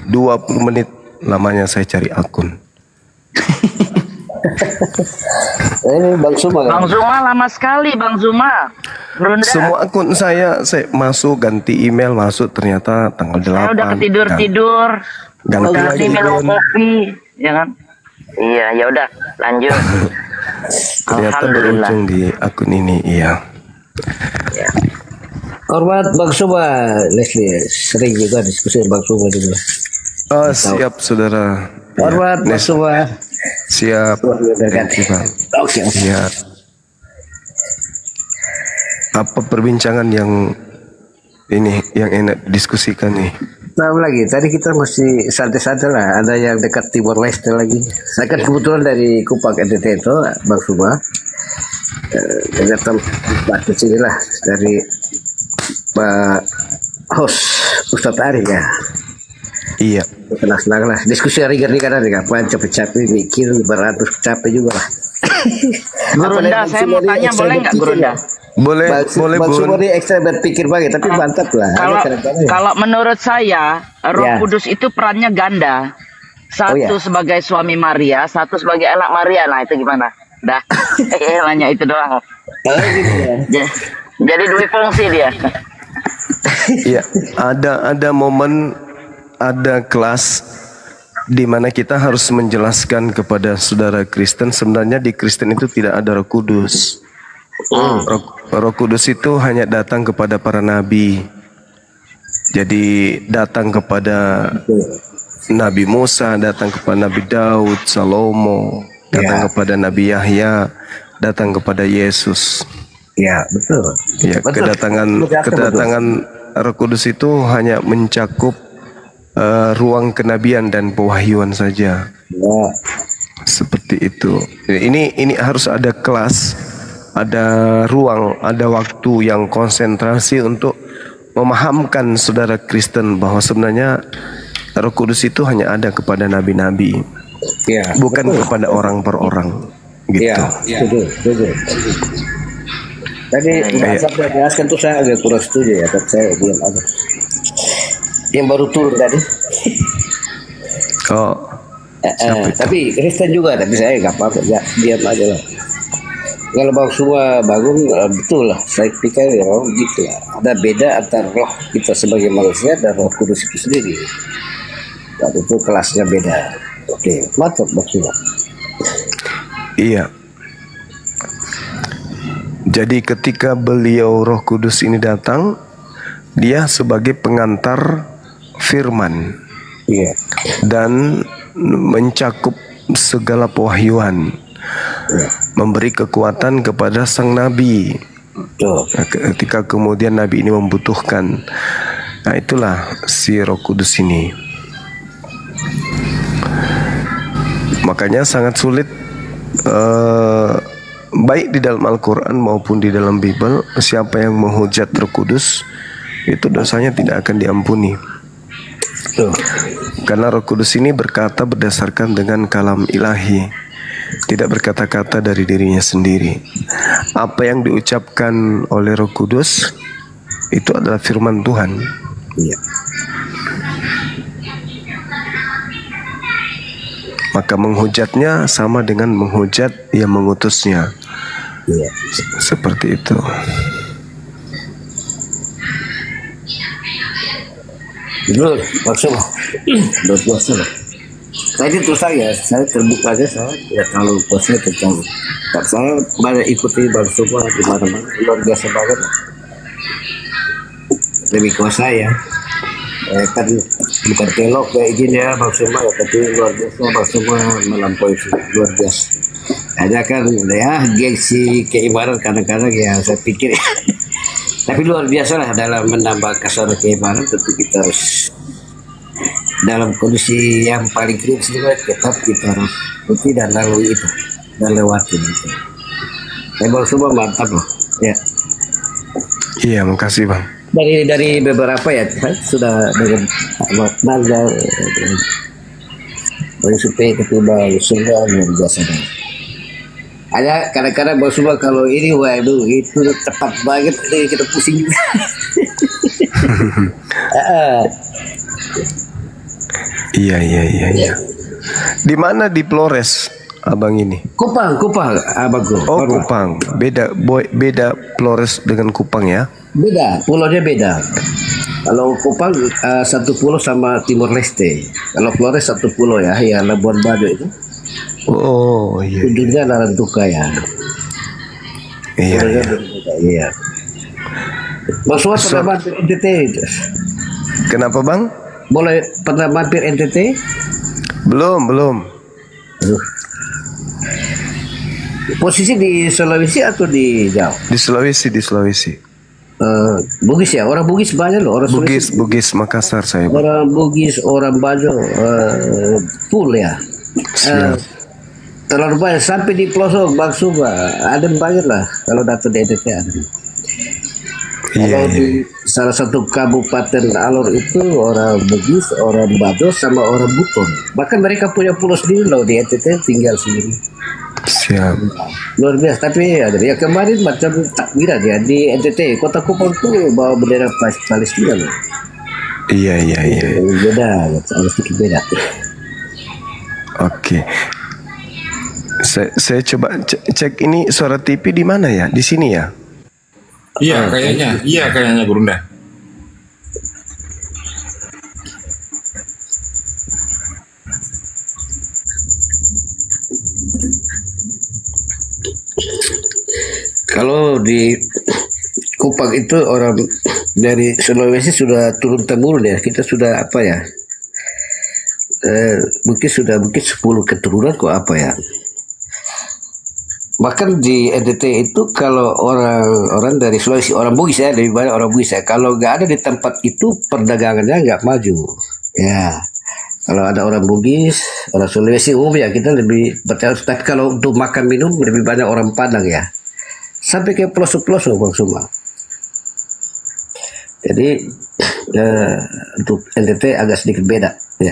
20 menit lamanya saya cari akun. Ini Bang Zuma kan? Bang Zuma lama sekali, Bang Zuma. Brunda. Semua akun saya masuk, ganti email, masuk ternyata tanggal 8. Saya udah ketidur-tidur. Ganti Udah lagi minum kan. kopi, ya kan? Iya, ya udah, lanjut. Ternyata Alhamdulillah. berujung di akun ini, iya. Hormat Bang Zuma, Leslie sering juga diskusi dengan Bang Zuma juga. Oh, siap saudara. Iya. Hormat Bang Nes- Zuma. Siap. Thank you, Bang. Oke. Iya. Apa perbincangan yang ini yang enak diskusikan nih? Tahu lagi, tadi kita masih santai-santai lah. Ada yang dekat Timor Leste lagi. Saya kan kebetulan dari Kupang NTT itu, Bang Zuma. Dengan tempat di sini lah dari Pak host Ustadz Ari ya. Iya. Senang-senang lah. Diskusi ringan-ringan aja. Kapan capek-capek mikir, beratus capek juga lah. Gurunda, saya mau tanya boleh nggak Gurunda? Boleh, boleh Bang Bun. Zuma ini ekstra berpikir banget, tapi mantap lah. Kalau Ada kadang-kadang ya. kalau menurut saya Roh Ya. Kudus itu perannya ganda. Satu Oh, ya. sebagai suami Maria, satu sebagai anak Maria. Nah itu gimana? Dah, nanya itu doang. Oh, gitu ya. Jadi dua fungsi dia. Iya, ada momen, ada kelas di mana kita harus menjelaskan kepada saudara Kristen sebenarnya di Kristen itu tidak ada Roh Kudus. Roh Kudus itu hanya datang kepada para nabi. Jadi datang kepada Nabi Musa, datang kepada Nabi Daud, Salomo, datang kepada Nabi Yahya, datang kepada Yesus. Ya, betul. Ya, Betul. kedatangan Roh Kudus itu hanya mencakup ruang kenabian dan pewahyuan saja. Ya. Seperti itu. Ini harus ada kelas, ada ruang, ada waktu yang konsentrasi untuk memahamkan saudara Kristen bahwa sebenarnya Roh Kudus itu hanya ada kepada nabi-nabi, Ya, bukan kepada orang per orang. Gitu. Ya, setuju. Tadi Mas Abdul jelaskan tuh saya agak kurang setuju ya, tapi saya diam aja. Yang baru turun tadi. Oh, siapa itu? Tapi Kristen juga, tapi saya nggak apa-apa, ya, diam aja lah. Kalau Bang Zuma bangun, betul lah. Saya pikir ya gitu lah. Ada beda antara roh kita sebagai manusia dan Roh Kudus itu sendiri. Dan itu kelasnya beda. Oke, mantap Bang Zuma. Iya. Jadi ketika beliau Roh Kudus ini datang, dia sebagai pengantar firman Iya. dan mencakup segala pewahyuan, memberi kekuatan kepada sang nabi. Betul. Nah, ketika kemudian nabi ini membutuhkan, nah itulah si Roh Kudus ini. Makanya sangat sulit baik di dalam Al-Quran maupun di dalam Bible, siapa yang menghujat Roh Kudus itu dosanya tidak akan diampuni. Betul. Karena Roh Kudus ini berkata berdasarkan dengan kalam ilahi, tidak berkata-kata dari dirinya sendiri. Apa yang diucapkan oleh Roh Kudus itu adalah firman Tuhan. Iya. Maka menghujatnya sama dengan menghujat yang mengutusnya. Iya. Seperti itu. Betul, maksudnya luar biasa lah. Tadi terus saya terbuka aja, saya tidak terlalu puasnya tentang. Dan saya banyak ikuti Bang Zuma di mana-mana, luar biasa banget. Lebih kuasa ya. Kan bukan telok kayak gini ya Bang Zuma ya, tapi luar biasa Bang Zuma melampaui luar biasa. Hanya kan ya gengsi keimanan kadang-kadang ya saya pikir. Tapi luar biasa lah dalam menambah kasar keimanan, tentu kita harus dalam kondisi yang paling kritis juga tetap kita harus ikuti dan lalui itu dan lewati itu. Bang Zuma mantap loh. Ya. Iya, makasih Bang. Dari beberapa ya saya sudah dengan Ahmad Naga dari supaya ketimbang Zuma luar biasa banget. Ada kadang-kadang Bang Zuma kalau ini waduh itu tepat banget kita pusing juga. Iya. Di mana di Flores, abang ini? Kupang, abangku. Oh, Kupang. Beda Flores dengan Kupang ya? Beda, pulaunya beda. Kalau Kupang satu pulau sama Timor Leste. Kalau Flores satu pulau ya, Labuan Bajo itu. Oh, iya. Ujungnya Larantuka ya. Iya. Bang Suat pernah mampir NTT? Kenapa bang? Boleh pernah mampir NTT? Belum. Posisi di Sulawesi atau di Jawa? Di Sulawesi. Bugis ya, orang Bugis banyak loh, orang Bugis Makassar saya. Orang Bugis, orang Bajo, full ya. Terlalu banyak sampai di pelosok Bang Suba, ada banyak lah kalau datang di NTT ada. Kalau di salah satu kabupaten Alor itu orang Bugis, orang Bajo sama orang Buton. Bahkan mereka punya pulau sendiri loh di NTT, tinggal sendiri. Siap. Luar biasa. Tapi ada ya kemarin macam takbiran ya di NTT Kota Kupang tuh bawa bendera Palestina loh. Iya. Beda, sedikit beda. Oke. Saya coba cek ini suara TV di mana ya? Di sini ya? Iya kayaknya Gurunda. Kalau di Kupang itu orang dari Sulawesi sudah turun temurun ya. Kita sudah apa ya? Mungkin 10 keturunan kok apa ya? Bahkan di NTT itu kalau orang dari Sulawesi, orang Bugis ya, lebih banyak orang Bugis ya. Kalau nggak ada di tempat itu perdagangannya nggak maju. Ya, kalau ada orang Bugis, orang Sulawesi ya kita lebih percaya. Tapi kalau untuk makan minum lebih banyak orang Padang ya. Sampai ke pelosok-pelosok Bang Suma. Jadi untuk NTT agak sedikit beda ya.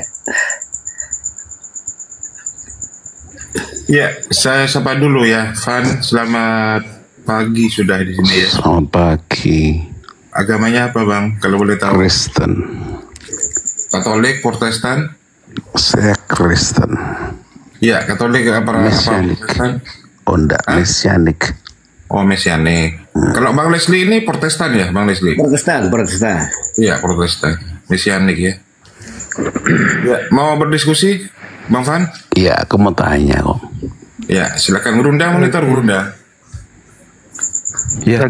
Ya, saya sapa dulu ya, Van. Selamat pagi sudah di sini ya. Selamat pagi. Agamanya apa bang? Kalau boleh tahu. Kristen. Katolik, Protestan? Saya Kristen. Ya, Katolik apa? Mesianik. Oh enggak, Mesianik. Oh Mesianik. Kalau Bang Leslie ini Protestan ya, Bang Leslie? Protestan. Iya Protestan, Mesianik ya. Ya, mau berdiskusi, Bang Van? Iya, aku mau tanya kok. Ya, silakan Gurunda, monitor Gurunda. Ya,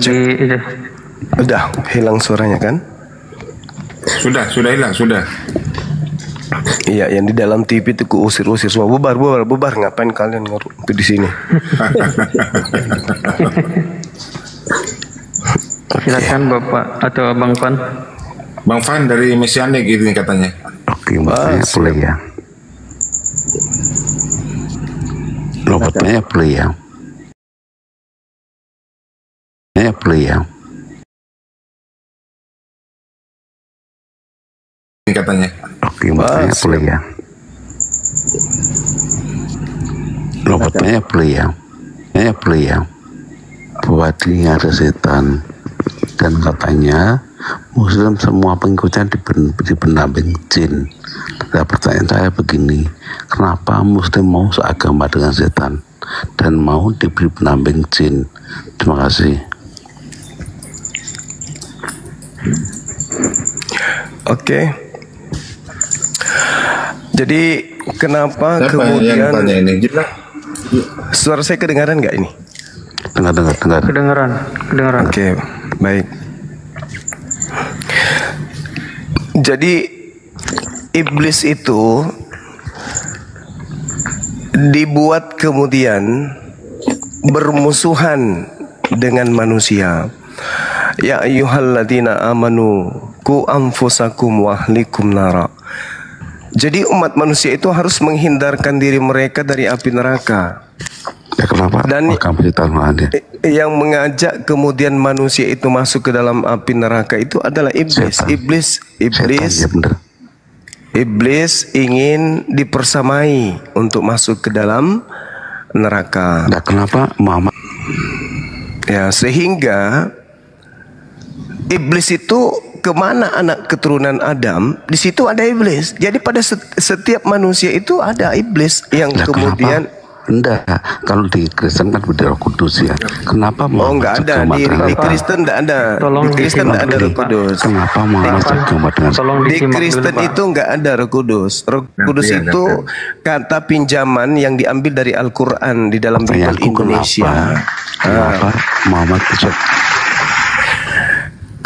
udah hilang suaranya kan? Sudah hilang, sudah. Iya, yang di dalam TV itu usir semua. Bubar. Ngapain kalian ngerumpi di sini? Silakan Bapak atau Bang Van. Bang Van dari Mesianik ini katanya. Oke, saya play ya. Nomornya play ya. Play ya. Ini katanya. Oke, saya play ya. Nomornya play ya. Play ya. Buat ini ada setan dan katanya Muslim semua pengikutnya dipendamping jin. Nah, pertanyaan saya begini, kenapa Muslim mau seagama dengan setan dan mau diberi pendamping jin? Terima kasih. Oke. Jadi kenapa Siapa kemudian yang tanya ini? Suara saya kedengaran nggak ini? Dengar. Kedengaran. Oke, baik. Jadi iblis itu dibuat kemudian bermusuhan dengan manusia. Ya ayyuhalladzina amanu qu anfusakum wa ahlikum nara. Jadi umat manusia itu harus menghindarkan diri mereka dari api neraka. Ya kenapa? Dan yang mengajak kemudian manusia itu masuk ke dalam api neraka itu adalah iblis. Setan, ya benar. Iblis ingin dipersamai untuk masuk ke dalam neraka. Nah, kenapa Muhammad? Ya, sehingga iblis itu kemana anak keturunan Adam, di situ ada iblis. Jadi pada setiap manusia itu ada iblis yang Lah, kemudian enggak, kalau di Kristen kan ada Roh Kudus ya. Kenapa mau enggak ada di Kristen enggak ada. Tolong Di Kristen enggak ada Roh Kudus. Kenapa mau berjumpa dengan Tolong Di disimak Kristen dulu, Pak. itu enggak ada Roh Kudus. Roh Kudus Nanti ada, itu kata pinjaman yang diambil dari Al-Qur'an di dalam Bible pertanyaanku Indonesia. Kenapa Muhammad bisa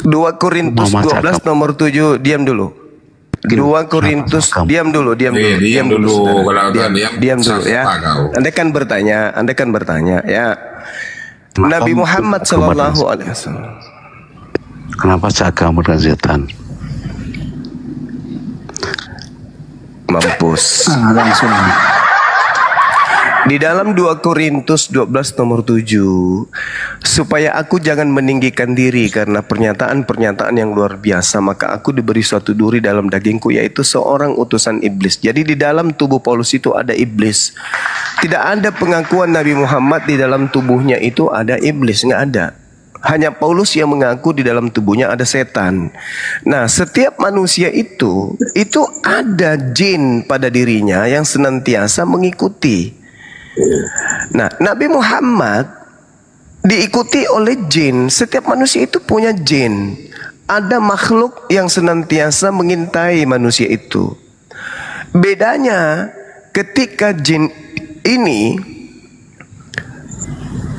2 Korintus Muhammad 12 nomor 7, diam dulu. 2 Korintus, diam dulu, diam dulu. saudara. Kalau kalian Diam dulu ya. siapa kau? Anda kan bertanya ya. Kenapa Nabi Muhammad agama dengan- Sallallahu Alaihi Wasallam. Kenapa seagama dengan setan? Mampus. Langsung. Di dalam 2 Korintus 12 nomor 7, supaya aku jangan meninggikan diri karena pernyataan-pernyataan yang luar biasa, maka aku diberi suatu duri dalam dagingku, yaitu seorang utusan iblis. Jadi di dalam tubuh Paulus itu ada iblis. Tidak ada pengakuan Nabi Muhammad di dalam tubuhnya itu ada iblis, nggak ada. Hanya Paulus yang mengaku di dalam tubuhnya ada setan. Nah, setiap manusia itu ada jin pada dirinya yang senantiasa mengikuti. Nah, Nabi Muhammad diikuti oleh jin. Setiap manusia itu punya jin. Ada makhluk yang senantiasa mengintai manusia itu. Bedanya ketika jin ini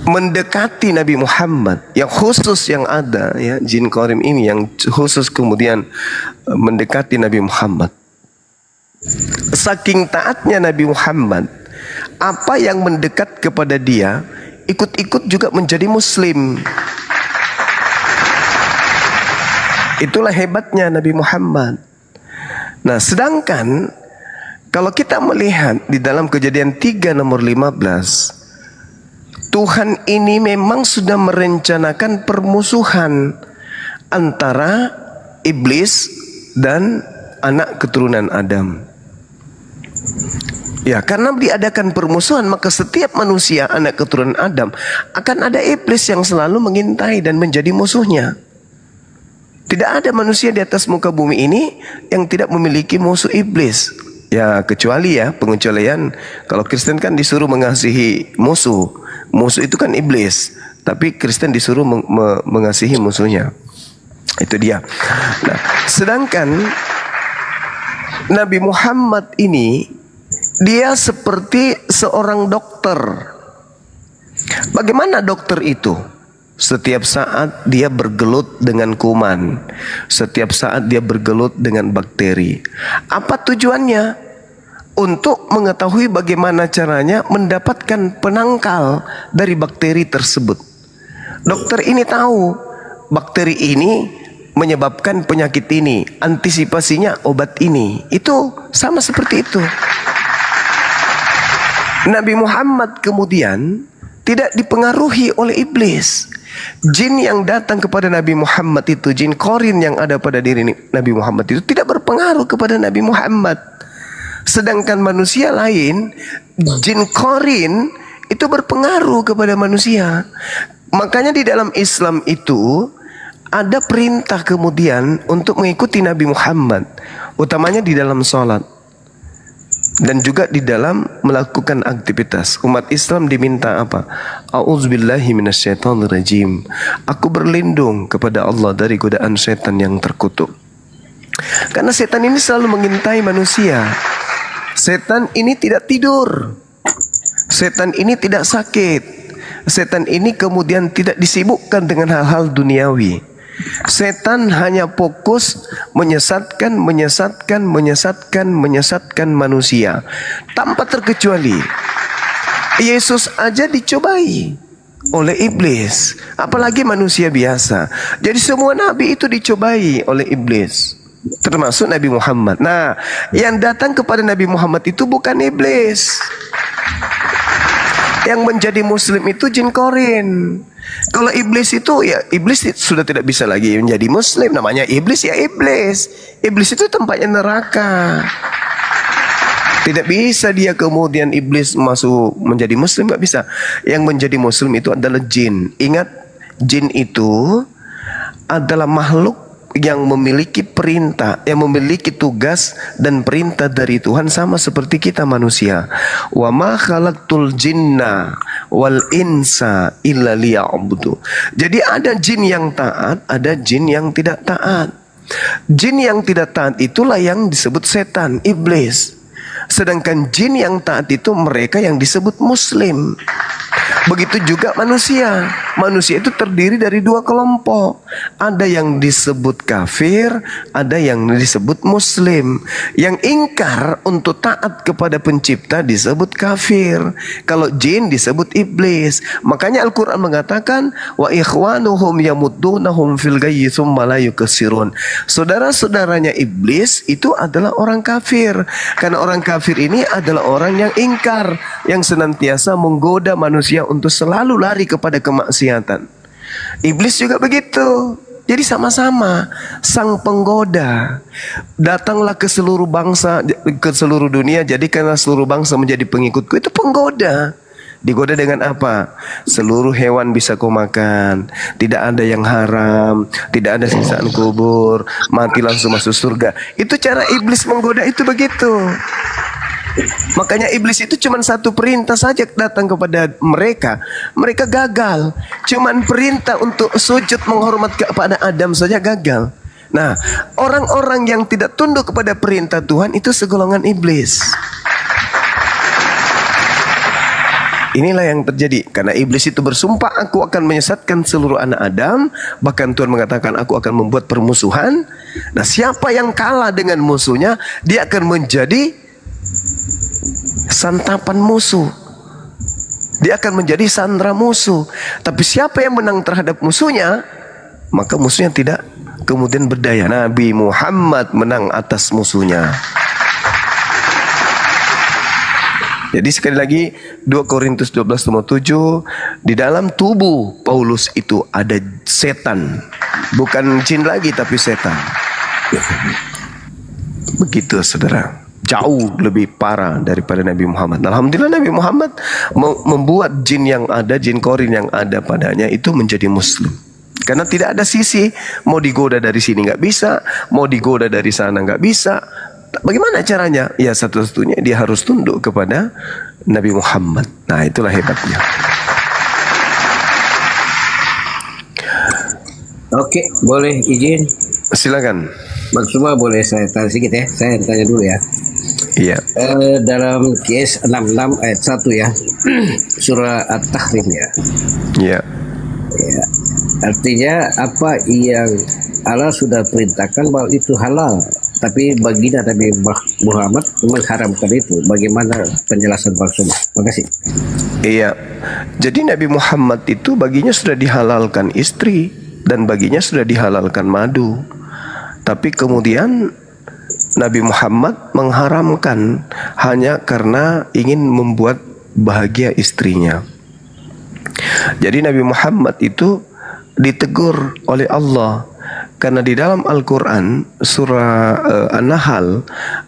mendekati Nabi Muhammad, yang khusus yang ada ya, jin qarim ini yang khusus kemudian mendekati Nabi Muhammad. Saking taatnya Nabi Muhammad, apa yang mendekat kepada dia ikut-ikut juga menjadi muslim. Itulah hebatnya Nabi Muhammad. Nah, sedangkan kalau kita melihat di dalam Kejadian 3 nomor 15, Tuhan ini memang sudah merencanakan permusuhan antara iblis dan anak keturunan Adam. Ya, karena diadakan permusuhan, maka setiap manusia anak keturunan Adam akan ada iblis yang selalu mengintai dan menjadi musuhnya. Tidak ada manusia di atas muka bumi ini yang tidak memiliki musuh iblis. Ya, kecuali ya pengecualian, kalau Kristen kan disuruh mengasihi musuh. Musuh itu kan iblis, tapi Kristen disuruh mengasihi musuhnya. Itu dia. Nah, sedangkan Nabi Muhammad ini dia seperti seorang dokter. Bagaimana dokter itu? Setiap saat dia bergelut dengan kuman. Setiap saat dia bergelut dengan bakteri. Apa tujuannya? Untuk mengetahui bagaimana caranya mendapatkan penangkal dari bakteri tersebut. Dokter ini tahu bakteri ini menyebabkan penyakit ini, antisipasinya obat ini. Itu sama seperti itu. Nabi Muhammad kemudian tidak dipengaruhi oleh iblis. Jin yang datang kepada Nabi Muhammad itu, jin korin yang ada pada diri Nabi Muhammad itu tidak berpengaruh kepada Nabi Muhammad. Sedangkan manusia lain, jin korin itu berpengaruh kepada manusia. Makanya di dalam Islam itu ada perintah kemudian untuk mengikuti Nabi Muhammad, utamanya di dalam sholat dan juga di dalam melakukan aktivitas. Umat Islam diminta apa? A'udzubillahi minasyaitonirrajim. Aku berlindung kepada Allah dari godaan setan yang terkutuk. Karena setan ini selalu mengintai manusia. Setan ini tidak tidur. Setan ini tidak sakit. Setan ini kemudian tidak disibukkan dengan hal-hal duniawi. Setan hanya fokus menyesatkan manusia tanpa terkecuali. Yesus aja dicobai oleh iblis, apalagi manusia biasa. Jadi semua nabi itu dicobai oleh iblis, termasuk Nabi Muhammad. Nah, yang datang kepada Nabi Muhammad itu bukan iblis. Yang menjadi muslim itu jin korin. Kalau iblis itu, ya iblis sudah tidak bisa lagi menjadi muslim. Namanya iblis, ya iblis. Iblis itu tempatnya neraka. Tidak bisa dia kemudian iblis masuk menjadi muslim, nggak bisa. Yang menjadi muslim itu adalah jin. Ingat, jin itu adalah makhluk yang memiliki perintah, yang memiliki tugas dan perintah dari Tuhan sama seperti kita manusia. Wa ma khalaqtul jinna wal insa illa liya'budu. Jadi ada jin yang taat, ada jin yang tidak taat. Jin yang tidak taat itulah yang disebut setan, iblis. Sedangkan jin yang taat itu mereka yang disebut muslim. Begitu juga manusia. Manusia itu terdiri dari dua kelompok. Ada yang disebut kafir, ada yang disebut muslim. Yang ingkar untuk taat kepada pencipta disebut kafir. Kalau jin disebut iblis. Makanya Al-Quran mengatakan, wa ikhwanuhum yamuddunahum fil gayyi tsumma la yukassirun. Saudara-saudaranya iblis itu adalah orang kafir. Karena orang kafir ini adalah orang yang ingkar, yang senantiasa menggoda manusia untuk selalu lari kepada kemaksiatan. Iblis juga begitu. Jadi sama-sama sang penggoda. Datanglah ke seluruh bangsa, ke seluruh dunia, jadikanlah seluruh bangsa menjadi pengikutku. Itu penggoda. Digoda dengan apa? Seluruh hewan bisa kau makan, tidak ada yang haram, tidak ada sisaan kubur, mati langsung masuk surga. Itu cara iblis menggoda, itu begitu. Makanya iblis itu cuma satu perintah saja datang kepada mereka. Mereka gagal. Cuman perintah untuk sujud menghormat kepada Adam saja gagal. Nah, orang-orang yang tidak tunduk kepada perintah Tuhan itu segolongan iblis. Inilah yang terjadi. Karena iblis itu bersumpah, aku akan menyesatkan seluruh anak Adam. Bahkan Tuhan mengatakan, aku akan membuat permusuhan. Nah, siapa yang kalah dengan musuhnya, dia akan menjadi santapan musuh. Dia akan menjadi sandera musuh. Tapi siapa yang menang terhadap musuhnya, maka musuhnya tidak kemudian berdaya. Nabi Muhammad menang atas musuhnya. Jadi sekali lagi 2 Korintus 12:7, di dalam tubuh Paulus itu ada setan. Bukan jin lagi tapi setan. Begitu saudara. Jauh lebih parah daripada Nabi Muhammad. Alhamdulillah Nabi Muhammad membuat jin yang ada, jin korin yang ada padanya itu menjadi muslim. Karena tidak ada sisi mau digoda dari sini nggak bisa, mau digoda dari sana nggak bisa. Bagaimana caranya? Ya satu-satunya dia harus tunduk kepada Nabi Muhammad. Nah itulah hebatnya. Oke, boleh izin? Silakan. Bang Suma boleh saya tanya sedikit ya? Saya tanya dulu ya. Iya. Dalam KS 66 ayat 1 ya, surah At-Tahrim ya. Iya. Ya. Artinya apa yang Allah sudah perintahkan bahwa itu halal, tapi baginda Nabi Muhammad mengharamkan itu. Bagaimana penjelasan Bang Suma? Terima kasih. Iya. Jadi Nabi Muhammad itu baginya sudah dihalalkan istri dan baginya sudah dihalalkan madu. Tapi kemudian Nabi Muhammad mengharamkan hanya karena ingin membuat bahagia istrinya. Jadi Nabi Muhammad itu ditegur oleh Allah karena di dalam Al-Quran surah An-Nahl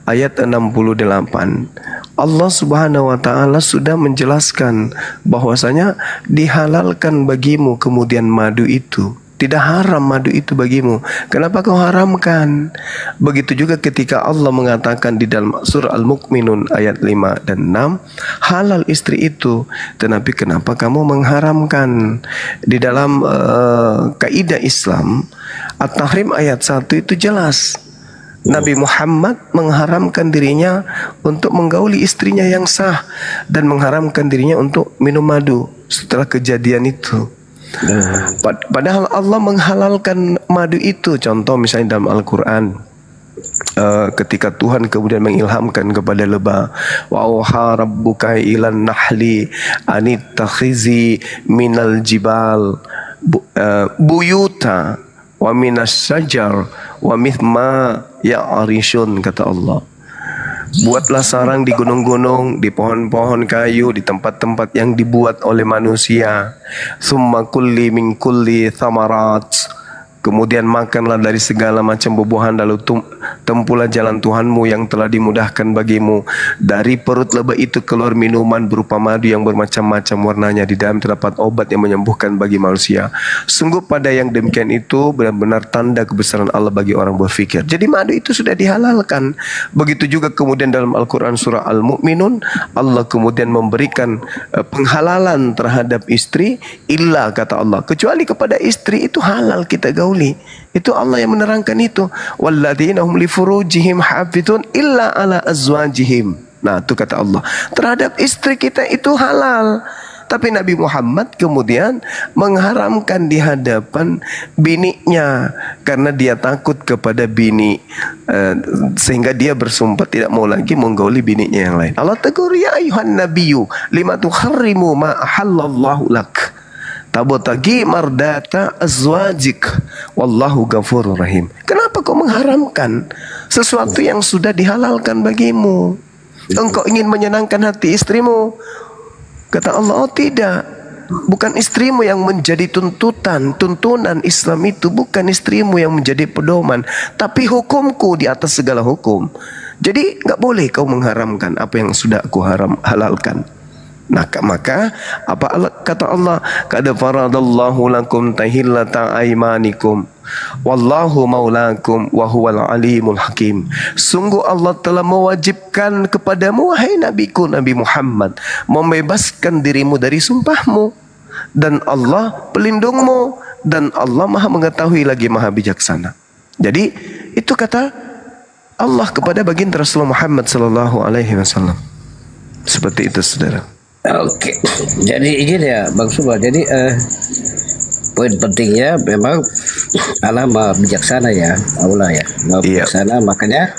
ayat 68 Allah Subhanahu wa taala sudah menjelaskan bahwasanya dihalalkan bagimu kemudian madu itu. Tidak haram madu itu bagimu. Kenapa kau haramkan? Begitu juga ketika Allah mengatakan di dalam surah Al-Mu'minun ayat 5 dan 6, halal istri itu, tetapi kenapa kamu mengharamkan? Di dalam kaidah Islam, At-Tahrim ayat 1 itu jelas. Nabi Muhammad mengharamkan dirinya untuk menggauli istrinya yang sah dan mengharamkan dirinya untuk minum madu setelah kejadian itu. Padahal Allah menghalalkan madu itu. Contoh misalnya dalam Al-Quran, ketika Tuhan kemudian mengilhamkan kepada lebah, wa auha rabbuka ilan nahli anittakhizi minal jibal buyuta wa minas syajar wa mithma ya'arishun, kata Allah. Buatlah sarang di gunung-gunung, di pohon-pohon kayu, di tempat-tempat yang dibuat oleh manusia. Summa kulli min kulli thamarat. Kemudian makanlah dari segala macam buah-buahan, lalu tempuhlah jalan Tuhanmu yang telah dimudahkan bagimu. Dari perut lebah itu keluar minuman berupa madu yang bermacam-macam warnanya. Di dalam terdapat obat yang menyembuhkan bagi manusia. Sungguh pada yang demikian itu benar-benar tanda kebesaran Allah bagi orang berfikir. Jadi madu itu sudah dihalalkan. Begitu juga kemudian dalam Al-Quran surah Al-Mu'minun, Allah kemudian memberikan penghalalan terhadap istri, illa kata Allah, kecuali kepada istri itu halal kita gauli. Itu Allah yang menerangkan itu. Walladzina hum li furujihim hafizun illa ala azwajihim. Nah, itu kata Allah. Terhadap istri kita itu halal. Tapi Nabi Muhammad kemudian mengharamkan di hadapan bininya karena dia takut kepada bini, sehingga dia bersumpah tidak mau lagi menggauli bininya yang lain. Allah tegur, ya ayuhan nabiyyu lima tuharrimu ma ahallallahu lak tabotagi mardata azwajik wallahu ghafurur rahim. Kenapa kau mengharamkan sesuatu yang sudah dihalalkan bagimu? Engkau ingin menyenangkan hati istrimu. Kata Allah, oh tidak, bukan istrimu yang menjadi tuntunan Islam itu, bukan istrimu yang menjadi pedoman, tapi hukumku di atas segala hukum. Jadi nggak boleh kau mengharamkan apa yang sudah aku halalkan. Nah, maka apa kata Allah? Qad faradallahu lakum tahillata aymanikum wallahu maulakum wa huwal alimul hakim. Sungguh Allah telah mewajibkan kepadamu, wahai nabiku Nabi Muhammad, membebaskan dirimu dari sumpahmu, dan Allah pelindungmu, dan Allah Maha mengetahui lagi Maha bijaksana. Jadi itu kata Allah kepada baginda Rasulullah Muhammad sallallahu alaihi wasallam. Seperti itu, saudara. Oke, jadi izin ya Bang Subah. Jadi poin pentingnya memang Allah Maha bijaksana ya, Allah ya Maha bijaksana. Makanya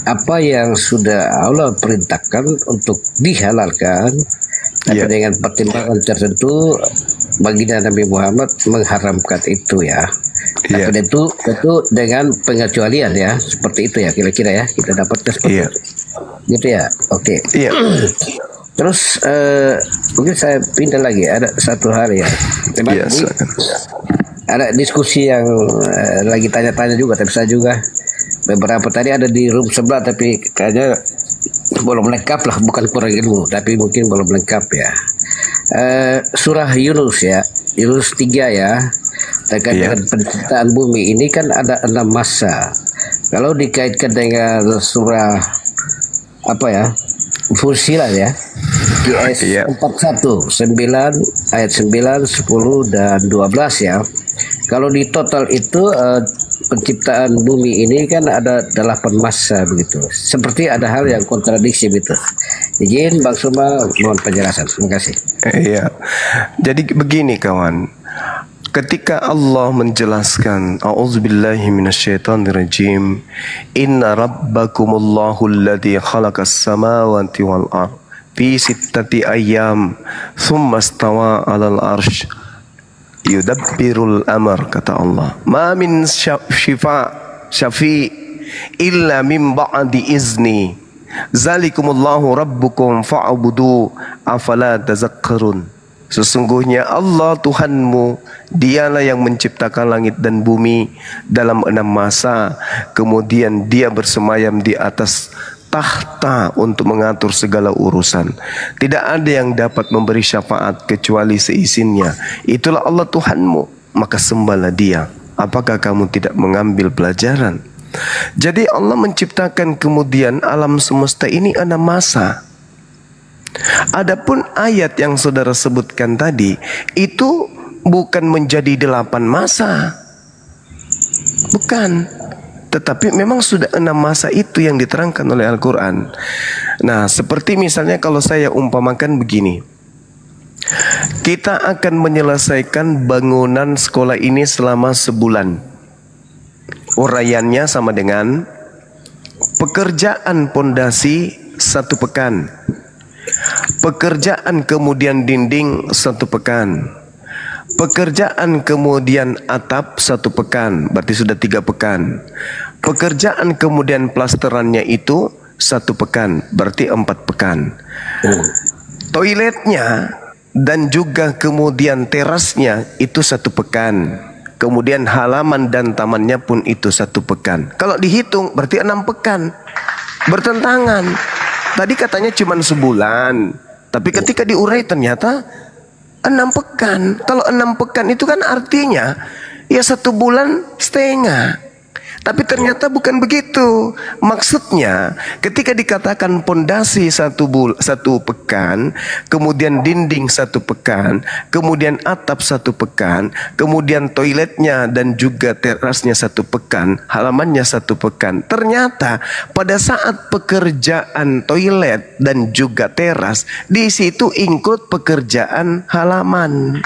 apa yang sudah Allah perintahkan untuk dihalalkan, tapi dengan pertimbangan tertentu, baginda Nabi Muhammad mengharamkan itu ya. Tapi itu dengan pengecualian ya, seperti itu ya kira-kira ya kita dapatkan seperti itu. Gitu ya. Oke. Terus mungkin saya pindah lagi, ada satu hal ya. Ada diskusi yang lagi tanya-tanya juga, tapi saya juga beberapa tadi ada di room sebelah, tapi kayaknya belum lengkap lah, bukan kurang ilmu, tapi mungkin belum lengkap ya. Surah Yunus ya, Yunus 3 ya, terkait dengan penciptaan bumi ini kan ada 6 masa. Kalau dikaitkan dengan surah apa ya, Fussilat ya, QS 41 9 ayat 9, 10 dan 12 ya. Kalau di total itu penciptaan bumi ini kan ada 8 masa begitu. Seperti ada hal yang kontradiksi gitu. Izin Bang Suma mohon penjelasan. Terima kasih. Iya. Jadi begini kawan. Ketika Allah menjelaskan, a'udzubillahi minasyaitonirrajim, inna rabbakumullahu alladzi khalaqas samawati wal ardh fi sittati ayyam thumma istawa 'alal arsy yudabbirul amr, kata Allah. Ma min syafi' illa min ba'di izni zalikumullahu rabbukum fa'budu afala tazakkarun. Sesungguhnya Allah Tuhanmu, dialah yang menciptakan langit dan bumi dalam 6 masa. Kemudian dia bersemayam di atas tahta untuk mengatur segala urusan. Tidak ada yang dapat memberi syafaat kecuali seizinnya. Itulah Allah Tuhanmu, maka sembahlah dia. Apakah kamu tidak mengambil pelajaran? Jadi Allah menciptakan kemudian alam semesta ini 6 masa. Adapun ayat yang saudara sebutkan tadi itu bukan menjadi 8 masa, bukan, tetapi memang sudah 6 masa itu yang diterangkan oleh Al-Quran. Nah, seperti misalnya kalau saya umpamakan begini, kita akan menyelesaikan bangunan sekolah ini selama sebulan. Uraiannya sama dengan pekerjaan pondasi 1 pekan, pekerjaan kemudian dinding 1 pekan, pekerjaan kemudian atap 1 pekan, berarti sudah 3 pekan. Pekerjaan kemudian plasterannya itu 1 pekan, berarti 4 pekan. Toiletnya dan juga kemudian terasnya itu 1 pekan. Kemudian halaman dan tamannya pun itu 1 pekan. Kalau dihitung berarti 6 pekan. Bertentangan. Tadi katanya cuma sebulan, tapi ketika diurai ternyata 6 pekan. Kalau 6 pekan itu kan artinya ya 1 bulan setengah. Tapi ternyata bukan begitu. Maksudnya ketika dikatakan pondasi 1 pekan, kemudian dinding 1 pekan, kemudian atap 1 pekan, kemudian toiletnya dan juga terasnya 1 pekan, halamannya 1 pekan. Ternyata pada saat pekerjaan toilet dan juga teras, di situ include pekerjaan halaman.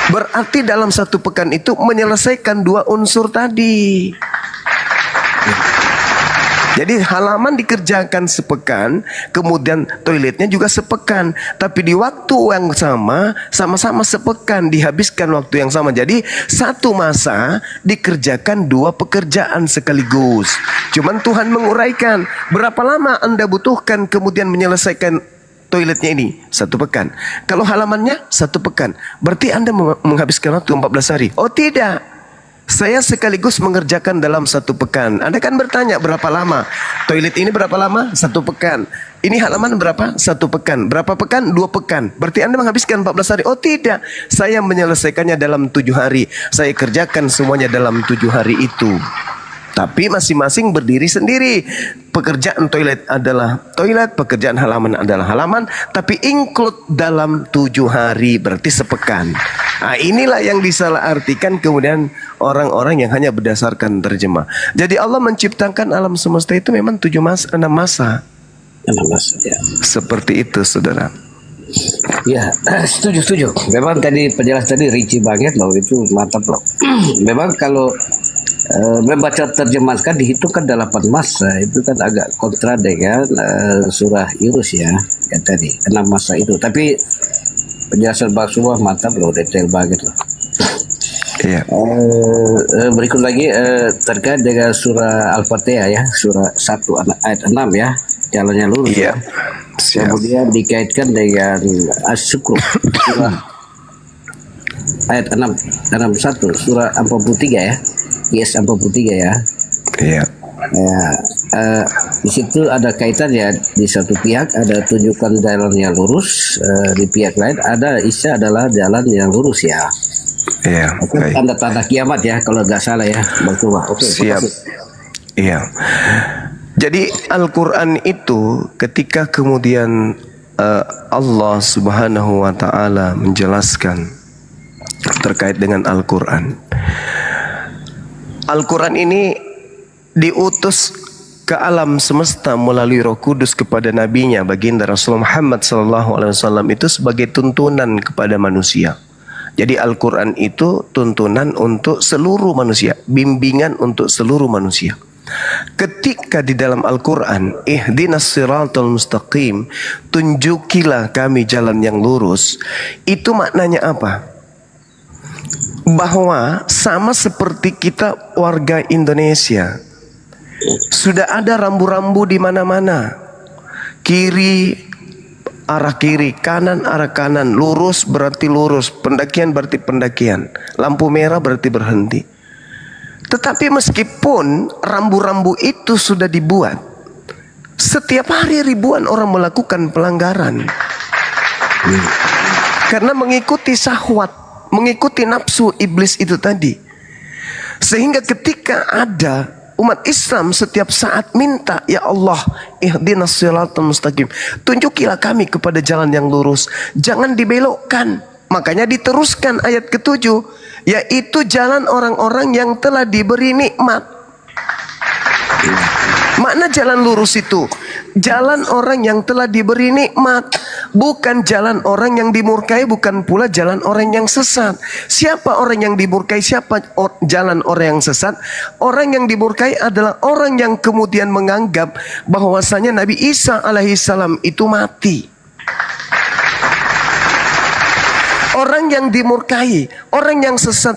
Berarti dalam 1 pekan itu menyelesaikan 2 unsur tadi. Jadi halaman dikerjakan sepekan, kemudian toiletnya juga sepekan. Tapi di waktu yang sama, sama-sama sepekan, dihabiskan waktu yang sama. Jadi satu masa dikerjakan 2 pekerjaan sekaligus. Cuman Tuhan menguraikan berapa lama Anda butuhkan kemudian menyelesaikan toiletnya ini 1 pekan. Kalau halamannya 1 pekan, berarti Anda menghabiskan waktu 14 hari. Oh tidak, saya sekaligus mengerjakan dalam 1 pekan. Anda kan bertanya berapa lama? Toilet ini berapa lama? 1 pekan. Ini halaman berapa? 1 pekan. Berapa pekan? 2 pekan. Berarti Anda menghabiskan 14 hari. Oh tidak, saya menyelesaikannya dalam 7 hari. Saya kerjakan semuanya dalam 7 hari itu. Tapi masing-masing berdiri sendiri. Pekerjaan toilet adalah toilet, pekerjaan halaman adalah halaman, tapi include dalam 7 hari, berarti sepekan. Nah, inilah yang disalahartikan kemudian orang-orang yang hanya berdasarkan terjemah. Jadi Allah menciptakan alam semesta itu memang 6 masa. 6 masa ya. Seperti itu, saudara. Ya, setuju. Memang tadi penjelasan tadi rinci banget loh, itu mantap loh. Memang kalau membaca terjemahkan dihitungkan 8 masa, itu kan agak kontra dengan surah Yunus ya tadi 6 masa itu. Tapi penjelasan Bang Subah mantap loh, detail banget loh. Iya. Berikut lagi terkait dengan surah Al-Fatihah ya, surah 1 ayat 6 ya, jalannya lurus. Iya. Ya. Kemudian dikaitkan dengan As-Syukur surah ayat 61 surah 43 ya. Yes, 43 ya. Iya. Ya, di situ ada kaitan ya, di satu pihak ada tunjukkan jalan yang lurus, di pihak lain ada Isa adalah jalan yang lurus ya. Iya. Itu tanda-tanda kiamat ya kalau nggak salah ya, Bang Tuba. Oke, siap. Iya. Jadi Al-Quran itu ketika kemudian Allah Subhanahu wa Ta'ala menjelaskan terkait dengan Al-Quran. Al-Quran ini diutus ke alam semesta melalui Roh Kudus kepada nabinya baginda Rasulullah Muhammad SAW itu sebagai tuntunan kepada manusia. Jadi Al-Quran itu tuntunan untuk seluruh manusia, bimbingan untuk seluruh manusia. Ketika di dalam Al-Quran, ihdinas siratal mustaqim, tunjukilah kami jalan yang lurus, itu maknanya apa? Bahwa sama seperti kita warga Indonesia, sudah ada rambu-rambu di mana-mana. Kiri arah kiri, kanan arah kanan, lurus berarti lurus, pendakian berarti pendakian, lampu merah berarti berhenti. Tetapi meskipun rambu-rambu itu sudah dibuat, setiap hari ribuan orang melakukan pelanggaran. Karena mengikuti syahwat, mengikuti nafsu iblis itu tadi. Sehingga ketika ada umat Islam setiap saat minta, ya Allah, ihdinas siratal mustaqim, tunjukilah kami kepada jalan yang lurus, jangan dibelokkan. Makanya diteruskan ayat ke-7, yaitu jalan orang-orang yang telah diberi nikmat. Makna jalan lurus itu jalan orang yang telah diberi nikmat, bukan jalan orang yang dimurkai, bukan pula jalan orang yang sesat. Siapa orang yang dimurkai? Siapa jalan orang yang sesat? Orang yang dimurkai adalah orang yang kemudian menganggap bahwasanya Nabi Isa alaihissalam itu mati. Orang yang dimurkai, orang yang sesat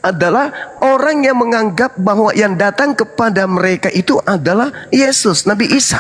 adalah orang yang menganggap bahwa yang datang kepada mereka itu adalah Yesus, Nabi Isa.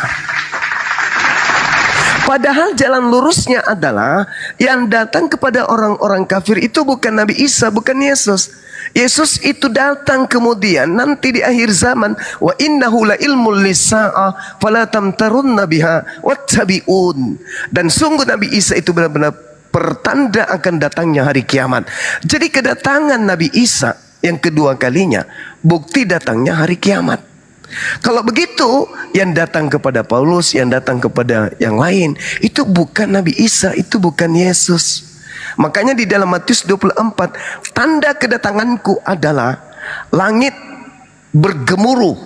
Padahal jalan lurusnya adalah yang datang kepada orang-orang kafir itu bukan Nabi Isa, bukan Yesus. Yesus itu datang kemudian nanti di akhir zaman, wa innahu la ilmul lisa'ah fala tamtarunna biha wattabi'un. Dan sungguh Nabi Isa itu benar-benar pertanda akan datangnya hari kiamat. Jadi kedatangan Nabi Isa yang kedua kalinya bukti datangnya hari kiamat. Kalau begitu, yang datang kepada Paulus, yang datang kepada yang lain, itu bukan Nabi Isa, itu bukan Yesus. Makanya di dalam Matius 24, tanda kedatanganku adalah langit bergemuruh,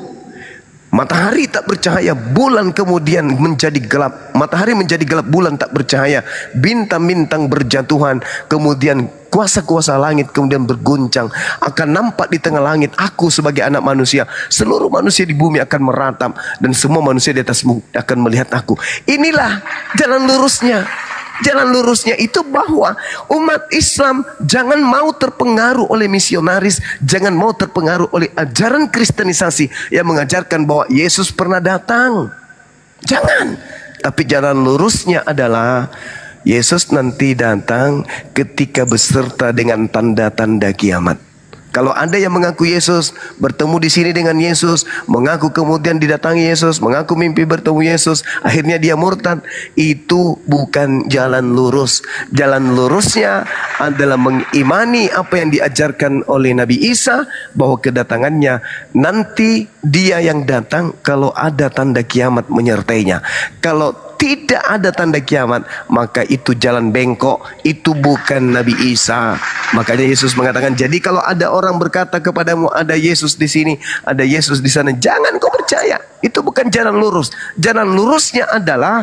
matahari tak bercahaya, bulan kemudian menjadi gelap, matahari menjadi gelap, bulan tak bercahaya, bintang-bintang berjatuhan, kemudian kuasa-kuasa langit kemudian berguncang, akan nampak di tengah langit aku sebagai anak manusia, seluruh manusia di bumi akan meratap, dan semua manusia di atas bumi akan melihat aku. Inilah jalan lurusnya. Jalan lurusnya itu bahwa umat Islam jangan mau terpengaruh oleh misionaris, jangan mau terpengaruh oleh ajaran kristenisasi yang mengajarkan bahwa Yesus pernah datang. Jangan. Tapi jalan lurusnya adalah Yesus nanti datang ketika beserta dengan tanda-tanda kiamat. Kalau ada yang mengaku Yesus, bertemu di sini dengan Yesus, mengaku kemudian didatangi Yesus, mengaku mimpi bertemu Yesus, akhirnya dia murtad, itu bukan jalan lurus. Jalan lurusnya adalah mengimani apa yang diajarkan oleh Nabi Isa, bahwa kedatangannya nanti dia yang datang kalau ada tanda kiamat menyertainya. Kalau tidak ada tanda kiamat, maka itu jalan bengkok, itu bukan Nabi Isa. Makanya Yesus mengatakan, jadi kalau ada orang berkata kepadamu ada Yesus di sini, ada Yesus di sana, jangan kau percaya. Itu bukan jalan lurus. Jalan lurusnya adalah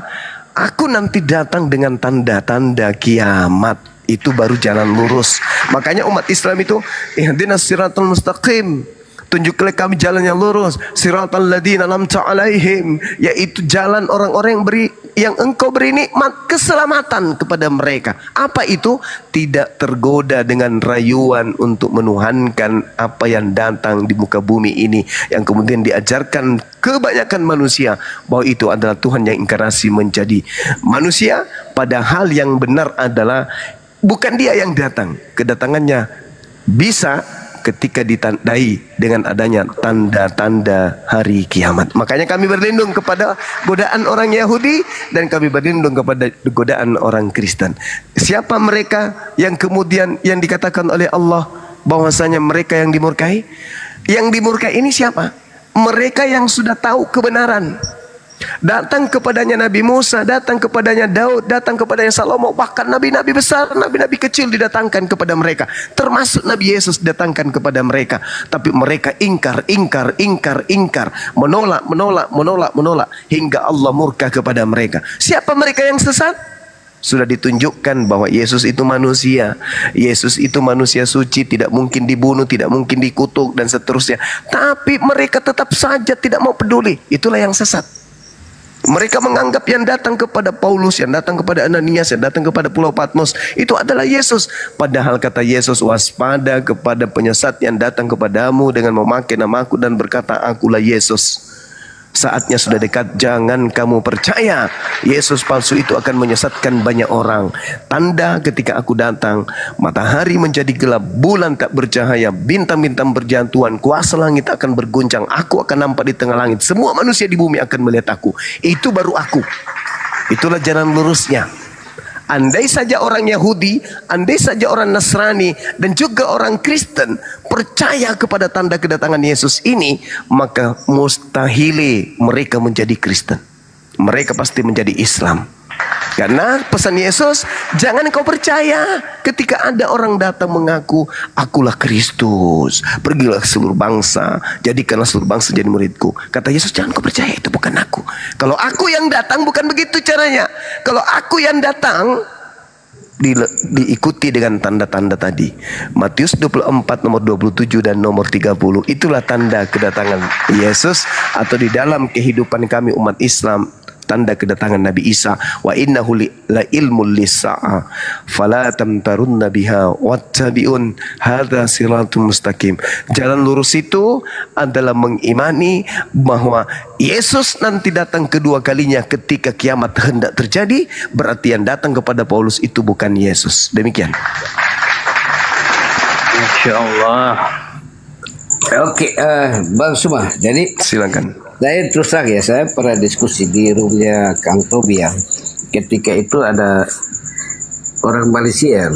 aku nanti datang dengan tanda-tanda kiamat. Itu baru jalan lurus. Makanya umat Islam itu ihdinas siratal mustaqim, tunjuklah kami jalan yang lurus, siratal ladzina an'amta alaihim, yaitu jalan orang-orang yang engkau beri nikmat keselamatan kepada mereka. Apa itu? Tidak tergoda dengan rayuan untuk menuhankan apa yang datang di muka bumi ini, yang kemudian diajarkan kebanyakan manusia bahwa itu adalah Tuhan yang inkarnasi menjadi manusia. Padahal yang benar adalah bukan dia yang datang. Kedatangannya bisa ketika ditandai dengan adanya tanda-tanda hari kiamat. Makanya kami berlindung kepada godaan orang Yahudi dan kami berlindung kepada godaan orang Kristen. Siapa mereka yang kemudian yang dikatakan oleh Allah bahwasanya mereka yang dimurkai? Yang dimurkai ini siapa? Mereka yang sudah tahu kebenaran. Datang kepadanya Nabi Musa, datang kepadanya Daud, datang kepadanya Salomo, bahkan nabi-nabi besar, nabi-nabi kecil didatangkan kepada mereka, termasuk Nabi Yesus didatangkan kepada mereka. Tapi mereka ingkar, menolak, hingga Allah murka kepada mereka. Siapa mereka yang sesat? Sudah ditunjukkan bahwa Yesus itu manusia. Yesus itu manusia suci, tidak mungkin dibunuh, tidak mungkin dikutuk dan seterusnya. Tapi mereka tetap saja tidak mau peduli. Itulah yang sesat. Mereka menganggap yang datang kepada Paulus, yang datang kepada Ananias, yang datang kepada Pulau Patmos itu adalah Yesus. Padahal kata Yesus, waspada kepada penyesat yang datang kepadamu dengan memakai namaku dan berkata akulah Yesus. Saatnya sudah dekat, jangan kamu percaya. Yesus palsu itu akan menyesatkan banyak orang. Tanda ketika aku datang, matahari menjadi gelap, bulan tak bercahaya, bintang-bintang berjatuhan, kuasa langit akan berguncang, aku akan nampak di tengah langit, semua manusia di bumi akan melihat aku. Itu baru aku. Itulah jalan lurusnya. Andai saja orang Yahudi, andai saja orang Nasrani, dan juga orang Kristen percaya kepada tanda kedatangan Yesus ini, maka mustahil mereka menjadi Kristen. Mereka pasti menjadi Islam. Karena pesan Yesus, jangan kau percaya ketika ada orang datang mengaku, akulah Kristus, pergilah ke seluruh bangsa, jadikanlah seluruh bangsa jadi muridku. Kata Yesus, jangan kau percaya, itu bukan aku. Kalau aku yang datang, bukan begitu caranya. Kalau aku yang datang, diikuti dengan tanda-tanda tadi. Matius 24 nomor 27 dan nomor 30. Itulah tanda kedatangan Yesus, atau di dalam kehidupan kami umat Islam, tanda kedatangan Nabi Isa. Wa innahu la ilmul lis-sa'ah fala tamtarunna biha wattabi'un hadza siratul mustaqim. Jalan lurus itu adalah mengimani bahwa Yesus nanti datang kedua kalinya ketika kiamat hendak terjadi. Berarti yang datang kepada Paulus itu bukan Yesus. Demikian. Masya Allah. Oke, Bang Suma. Jadi Silakan. saya terus terang ya, saya pernah diskusi di roomnya Kang Tobi ya. Ketika itu ada orang Malaysia,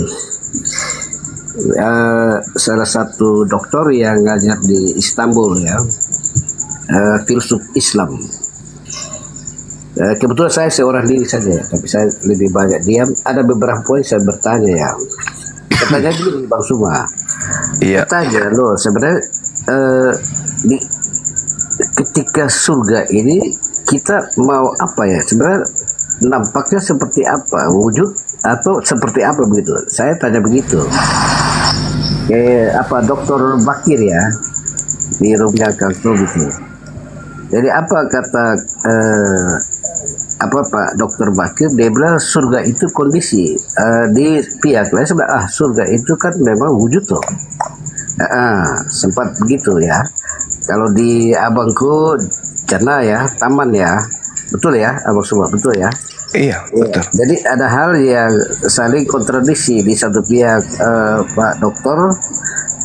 salah satu dokter yang ngajar di Istanbul ya, filsuf Islam. Kebetulan saya seorang diri saja ya, tapi saya lebih banyak diam. Ada beberapa poin saya bertanya ya. Katanya gini Bang Suma. Iya. Katanya loh sebenarnya ketika surga ini kita mau apa ya? Sebenarnya nampaknya seperti apa? Wujud atau seperti apa begitu? Saya tanya begitu. Kayak apa Dokter Bakir ya di rumahnya Kang gitu. Jadi apa kata Pak Dokter Bakir? Dia bilang surga itu kondisi. Di pihak lain sebelah surga itu kan memang wujud loh. Sempat begitu ya. Kalau di abangku jannah ya, taman ya, betul ya, abang semua betul ya. Iya, betul. Jadi ada hal yang saling kontradiksi. Di satu pihak Pak Dokter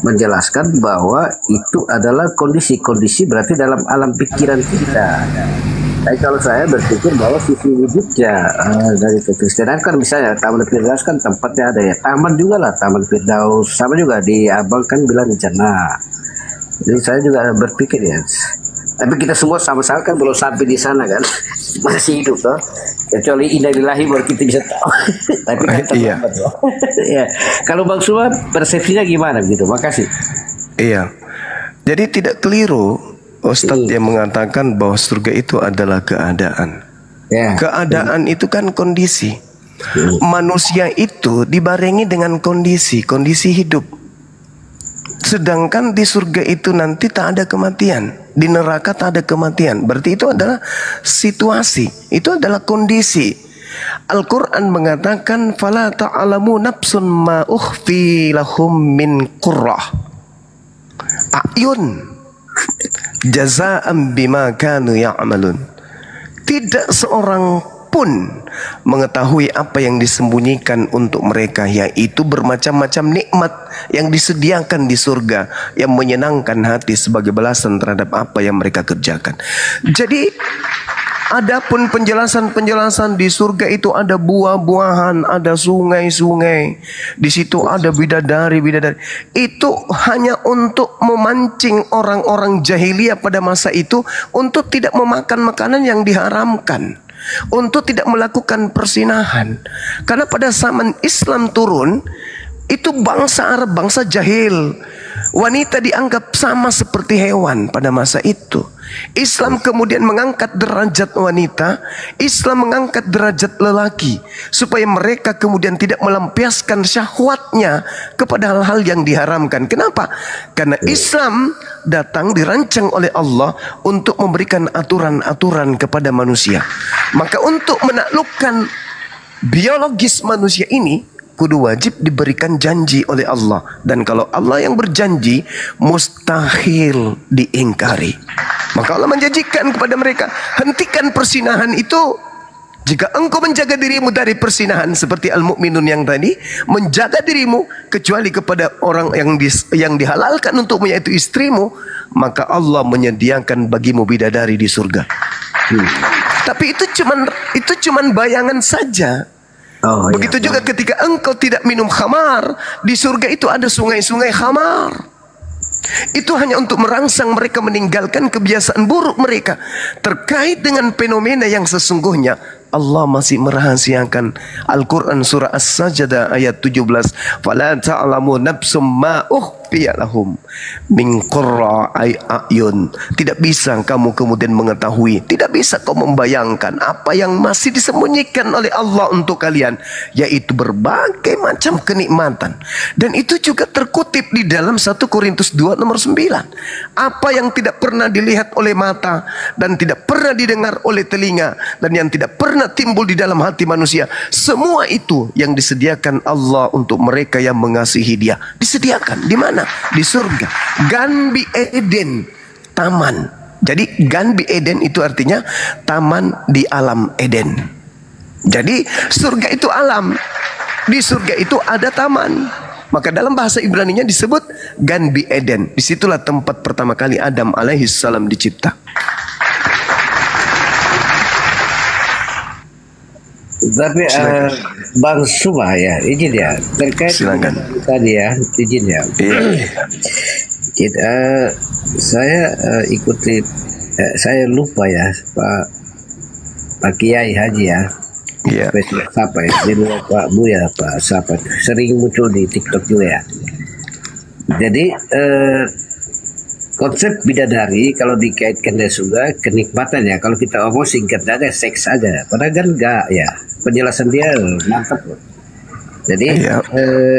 menjelaskan bahwa itu adalah kondisi-kondisi berarti dalam alam pikiran kita. Tapi kalau saya berpikir bahwa sisi wujudnya dari kekristenan kan misalnya Taman Firdaus kan tempatnya ada ya. Taman juga lah, Taman Firdaus. Sama juga di abang kan bilang jannah. Jadi saya juga berpikir ya. Tapi kita semua sama-sama kan belum sampai di sana kan. Masih hidup toh. Kecuali indah lillahi baru kita bisa tahu. Tapi kan terlambat loh. Ya. Kalau Bang Suma persepsinya gimana begitu? Makasih. Iya. Jadi tidak keliru Ustadz yang mengatakan bahwa surga itu adalah keadaan. Ya. Keadaan itu kan kondisi. Manusia itu dibarengi dengan kondisi hidup. Sedangkan di surga itu nanti tak ada kematian. Di neraka tak ada kematian. Berarti itu adalah situasi. Itu adalah kondisi. Al-Quran mengatakan fala ta'alamu nafsun ma ukhfi lahum min qurrah a'yun jaza'an bima kanu ya'malun. Tidak seorang pun mengetahui apa yang disembunyikan untuk mereka, yaitu bermacam-macam nikmat yang disediakan di surga yang menyenangkan hati sebagai balasan terhadap apa yang mereka kerjakan. Jadi adapun penjelasan-penjelasan di surga itu ada buah-buahan, ada sungai-sungai, di situ ada bidadari-bidadari. Itu hanya untuk memancing orang-orang jahiliyah pada masa itu untuk tidak memakan makanan yang diharamkan, untuk tidak melakukan persinahan. Karena pada zaman Islam turun, itu bangsa Arab, bangsa jahil. Wanita dianggap sama seperti hewan pada masa itu. Islam kemudian mengangkat derajat wanita, Islam mengangkat derajat lelaki, supaya mereka kemudian tidak melampiaskan syahwatnya kepada hal-hal yang diharamkan. Kenapa? Karena Islam datang dirancang oleh Allah untuk memberikan aturan-aturan kepada manusia. Maka untuk menaklukkan biologis manusia ini, kudu wajib diberikan janji oleh Allah. Dan kalau Allah yang berjanji, mustahil diingkari. Maka Allah menjanjikan kepada mereka, hentikan persinahan itu. Jika engkau menjaga dirimu dari persinahan, seperti Al-Mu'minun yang tadi, menjaga dirimu kecuali kepada orang yang dihalalkan untukmu, yaitu istrimu, maka Allah menyediakan bagimu bidadari di surga. Tapi itu cuman bayangan saja. Begitu juga ketika engkau tidak minum khamar, di surga itu ada sungai-sungai khamar. Itu hanya untuk merangsang mereka meninggalkan kebiasaan buruk mereka. Terkait dengan fenomena yang sesungguhnya, Allah masih merahasiakan. Al-Quran surah As-Sajdah ayat 17. Fala ta'lamu nafsum ma lahum min qurra'i a'yun. Tidak bisa kamu kemudian mengetahui, tidak bisa kau membayangkan apa yang masih disembunyikan oleh Allah untuk kalian, yaitu berbagai macam kenikmatan. Dan itu juga terkutip di dalam 1 Korintus 2 nomor 9. Apa yang tidak pernah dilihat oleh mata dan tidak pernah didengar oleh telinga dan yang tidak pernah timbul di dalam hati manusia, semua itu yang disediakan Allah untuk mereka yang mengasihi Dia. Disediakan di mana? Di surga. Gan bi Eden, taman. Jadi Gan bi Eden itu artinya taman di alam Eden. Jadi surga itu alam. Di surga itu ada taman. Maka dalam bahasa Ibrani-nya disebut Gan bi Eden. Disitulah tempat pertama kali Adam alaihissalam dicipta. Tapi Bang Subah ya, izin ya, terkait tadi ya, izin ya. Saya ikuti, saya lupa ya Pak Kiai Haji ya. Iya. Siapa ya? Di luar Pak Buya, Pak siapa? Sering muncul di TikTok juga ya. Jadi konsep bidadari kalau dikaitkan dengan surga kenikmatan ya. Kalau kita ngomong singkat aja seks aja. Padahal kan enggak ya. Penjelasan dia mantap loh. Jadi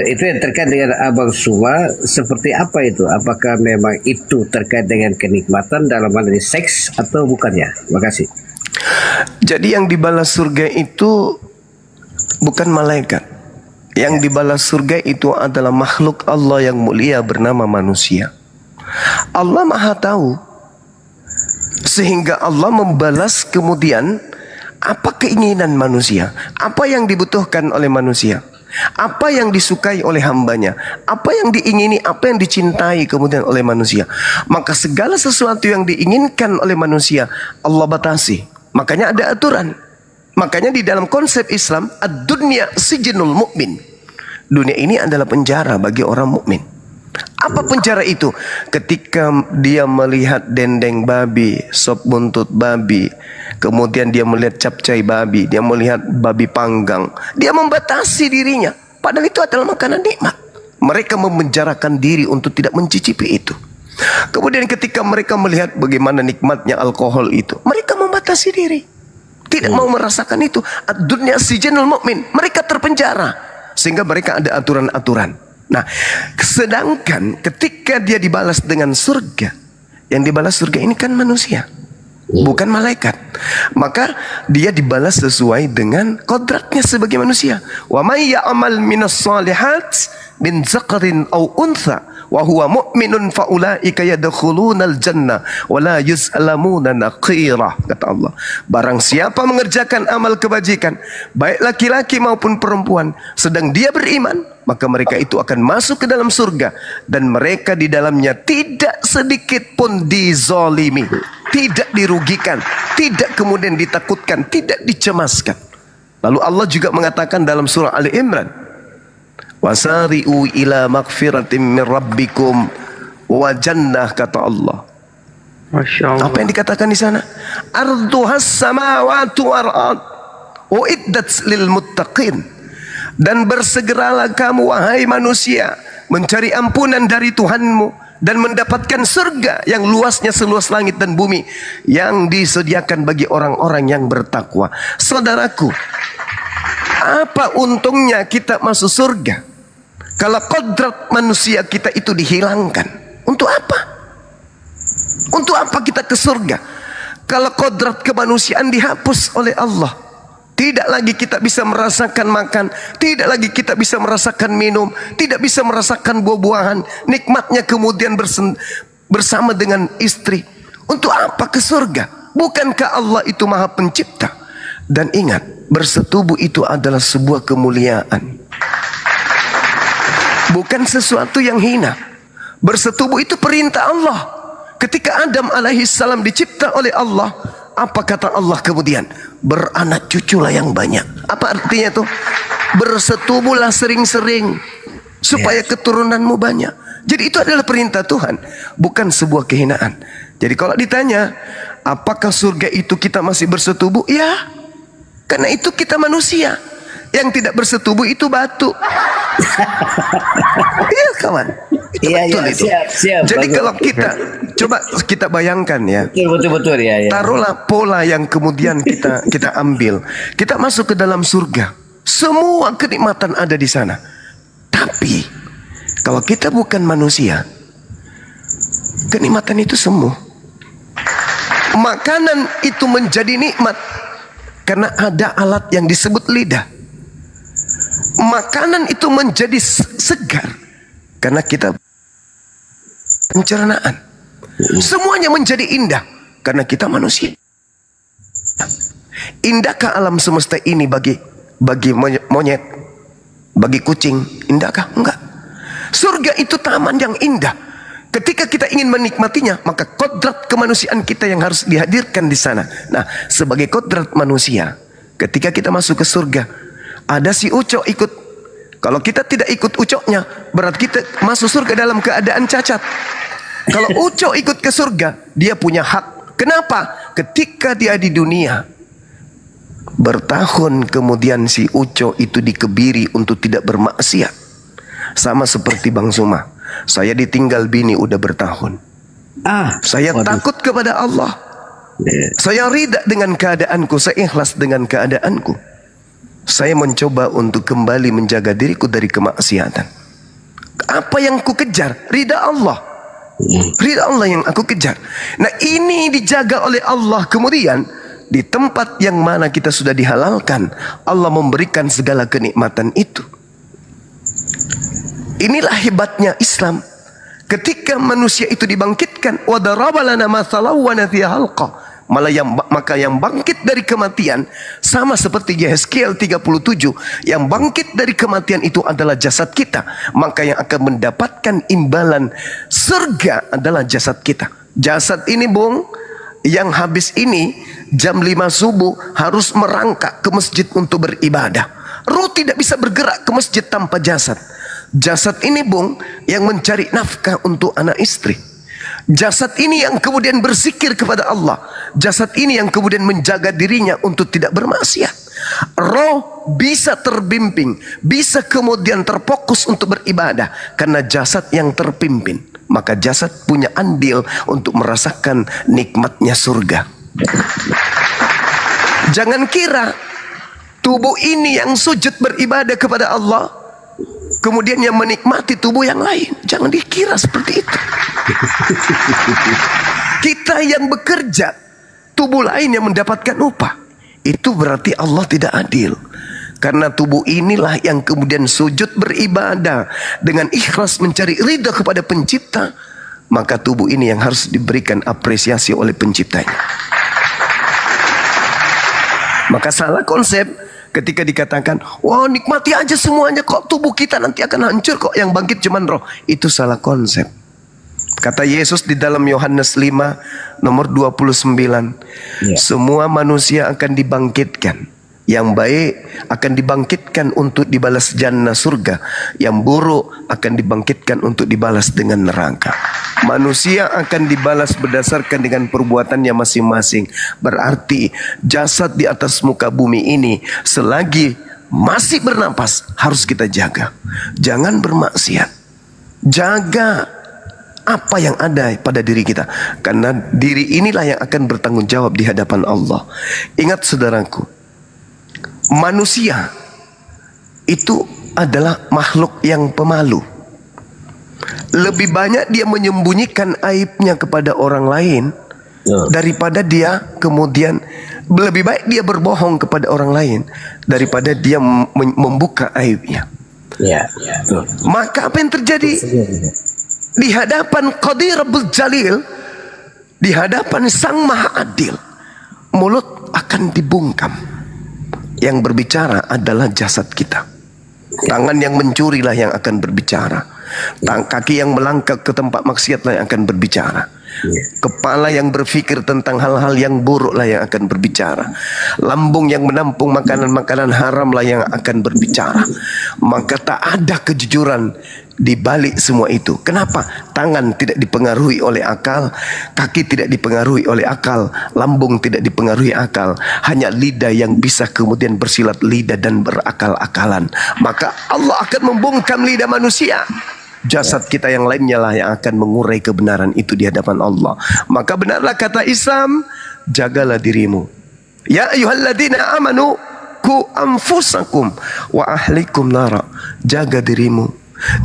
itu yang terkait dengan Abang Suma seperti apa itu? Apakah memang itu terkait dengan kenikmatan dalam hal ini seks atau bukannya? Terima kasih. Jadi yang dibalas surga itu bukan malaikat. Yang dibalas surga itu adalah makhluk Allah yang mulia bernama manusia. Allah Maha Tahu, sehingga Allah membalas kemudian apa keinginan manusia, apa yang dibutuhkan oleh manusia, apa yang disukai oleh hambanya, apa yang diingini, apa yang dicintai kemudian oleh manusia. Maka segala sesuatu yang diinginkan oleh manusia Allah batasi. Makanya ada aturan. Makanya di dalam konsep Islam, ad-dunya sijnul mu'min. Dunia ini adalah penjara bagi orang mukmin. Apa penjara itu? Ketika dia melihat dendeng babi, sop buntut babi, kemudian dia melihat capcay babi, dia melihat babi panggang, dia membatasi dirinya. Padahal itu adalah makanan nikmat. Mereka memenjarakan diri untuk tidak mencicipi itu. Kemudian ketika mereka melihat bagaimana nikmatnya alkohol itu, mereka membatasi diri. Tidak mau merasakan itu. Ad-dunya sijnul mu'min. Mereka terpenjara. Sehingga mereka ada aturan-aturan. Nah, sedangkan ketika dia dibalas dengan surga, yang dibalas surga ini kan manusia, bukan malaikat. Maka dia dibalas sesuai dengan kodratnya sebagai manusia. Wa may ya'mal minas shalihat min zakarin aw untha wa huwa mu'minun fa ulaika yadkhulunal jannah wa la yuzlamuna naqira, kata Allah. Barang siapa mengerjakan amal kebajikan, baik laki-laki maupun perempuan, sedang dia beriman, maka mereka itu akan masuk ke dalam surga dan mereka di dalamnya tidak sedikit pun dizalimi, tidak dirugikan, tidak kemudian ditakutkan, tidak dicemaskan. Lalu Allah juga mengatakan dalam surah Ali Imran, wasari'u ila magfiratin min rabbikum wa jannah, kata Allah. Masya Allah. Apa yang dikatakan di sana? Arduhas samawati wal ard uiddat lil muttaqin. Dan bersegeralah kamu wahai manusia mencari ampunan dari Tuhanmu dan mendapatkan surga yang luasnya seluas langit dan bumi yang disediakan bagi orang-orang yang bertakwa. Saudaraku, apa untungnya kita masuk surga kalau kodrat manusia kita itu dihilangkan? Untuk apa? Untuk apa kita ke surga kalau kodrat kemanusiaan dihapus oleh Allah? Tidak lagi kita bisa merasakan makan, tidak lagi kita bisa merasakan minum, tidak bisa merasakan buah-buahan, nikmatnya kemudian bersama dengan istri. Untuk apa ke surga? Bukankah Allah itu Maha Pencipta? Dan ingat, bersetubuh itu adalah sebuah kemuliaan, bukan sesuatu yang hina. Bersetubuh itu perintah Allah. Ketika Adam alaihissalam dicipta oleh Allah, apa kata Allah kemudian? Beranak cuculah yang banyak. Apa artinya itu? Bersetubuhlah sering-sering supaya keturunanmu banyak. Jadi itu adalah perintah Tuhan, bukan sebuah kehinaan. Jadi kalau ditanya, apakah surga itu kita masih bersetubuh? Ya, karena itu kita manusia. Yang tidak bersetubuh itu batu. Iya kawan. Itu Iya, betul iya, itu. siap. Jadi Bagus. kalau kita coba kita bayangkan ya. Betul ya. Taruhlah pola yang kemudian kita ambil. Kita masuk ke dalam surga. Semua kenikmatan ada di sana. Tapi kalau kita bukan manusia, kenikmatan itu semu. Makanan itu menjadi nikmat karena ada alat yang disebut lidah. Makanan itu menjadi segar karena kita pencernaan. Semuanya menjadi indah karena kita manusia. Indahkah alam semesta ini bagi monyet, bagi kucing? Indahkah? Enggak. Surga itu taman yang indah. Ketika kita ingin menikmatinya, maka kodrat kemanusiaan kita yang harus dihadirkan di sana. Nah, sebagai kodrat manusia, ketika kita masuk ke surga, ada si ucok ikut. Kalau kita tidak ikut ucoknya, berarti kita masuk surga dalam keadaan cacat. Kalau ucok ikut ke surga, dia punya hak. Kenapa? Ketika dia di dunia, bertahun kemudian si ucok itu dikebiri untuk tidak bermaksiat. Sama seperti Bang Suma. Saya ditinggal bini udah bertahun. Saya takut kepada Allah. Saya ridha dengan keadaanku. Saya ikhlas dengan keadaanku. Saya mencoba untuk kembali menjaga diriku dari kemaksiatan. Apa yang ku kejar? Ridha Allah. Ridha Allah yang aku kejar. Nah, ini dijaga oleh Allah. Kemudian di tempat yang mana kita sudah dihalalkan, Allah memberikan segala kenikmatan itu. Inilah hebatnya Islam. Ketika manusia itu dibangkitkan, wa daraba lana mathalan wa nasiya halqa. Maka yang bangkit dari kematian sama seperti Yehezkiel 37, yang bangkit dari kematian itu adalah jasad kita. Maka yang akan mendapatkan imbalan surga adalah jasad kita. Jasad ini, Bung, yang habis ini jam 5 subuh harus merangkak ke masjid untuk beribadah. Ruh tidak bisa bergerak ke masjid tanpa jasad. Jasad ini, Bung, yang mencari nafkah untuk anak istri. Jasad ini yang kemudian berzikir kepada Allah. Jasad ini yang kemudian menjaga dirinya untuk tidak bermaksiat. Roh bisa terbimbing, bisa kemudian terfokus untuk beribadah karena jasad yang terpimpin. Maka jasad punya andil untuk merasakan nikmatnya surga. Jangan kira tubuh ini yang sujud beribadah kepada Allah, kemudian yang menikmati tubuh yang lain. Jangan dikira seperti itu. Kita yang bekerja, tubuh lain yang mendapatkan upah. Itu berarti Allah tidak adil. Karena tubuh inilah yang kemudian sujud beribadah dengan ikhlas mencari ridha kepada pencipta. Maka tubuh ini yang harus diberikan apresiasi oleh penciptanya. Maka salah konsep ketika dikatakan, wah nikmati aja semuanya kok, tubuh kita nanti akan hancur kok, yang bangkit cuman roh. Itu salah konsep. Kata Yesus di dalam Yohanes 5 nomor 29, semua manusia akan dibangkitkan. Yang baik akan dibangkitkan untuk dibalas jannah surga, yang buruk akan dibangkitkan untuk dibalas dengan neraka. Manusia akan dibalas berdasarkan dengan perbuatannya masing-masing. Berarti jasad di atas muka bumi ini selagi masih bernapas harus kita jaga. Jangan bermaksiat. Jaga apa yang ada pada diri kita, karena diri inilah yang akan bertanggung jawab di hadapan Allah. Ingat saudaraku, manusia itu adalah makhluk yang pemalu. Lebih banyak dia menyembunyikan aibnya kepada orang lain daripada dia kemudian, lebih baik dia berbohong kepada orang lain daripada dia membuka aibnya. Maka apa yang terjadi? Di hadapan Qadir Rabbul Jalil, di hadapan Sang Maha Adil, mulut akan dibungkam. Yang berbicara adalah jasad kita. Tangan yang mencurilah yang akan berbicara. Kaki yang melangkah ke tempat maksiatlah yang akan berbicara. Kepala yang berpikir tentang hal-hal yang buruklah yang akan berbicara. Lambung yang menampung makanan-makanan haramlah yang akan berbicara. Maka tak ada kejujuran di balik semua itu. Kenapa? Tangan tidak dipengaruhi oleh akal, kaki tidak dipengaruhi oleh akal, lambung tidak dipengaruhi akal. Hanya lidah yang bisa kemudian bersilat lidah dan berakal-akalan. Maka Allah akan membungkam lidah manusia. Jasad kita yang lainnya lah yang akan mengurai kebenaran itu di hadapan Allah. Maka benarlah kata Islam, jagalah dirimu. Ya ayyuhalladzina amanu ku anfusakum wa ahlikum nara. Jaga dirimu,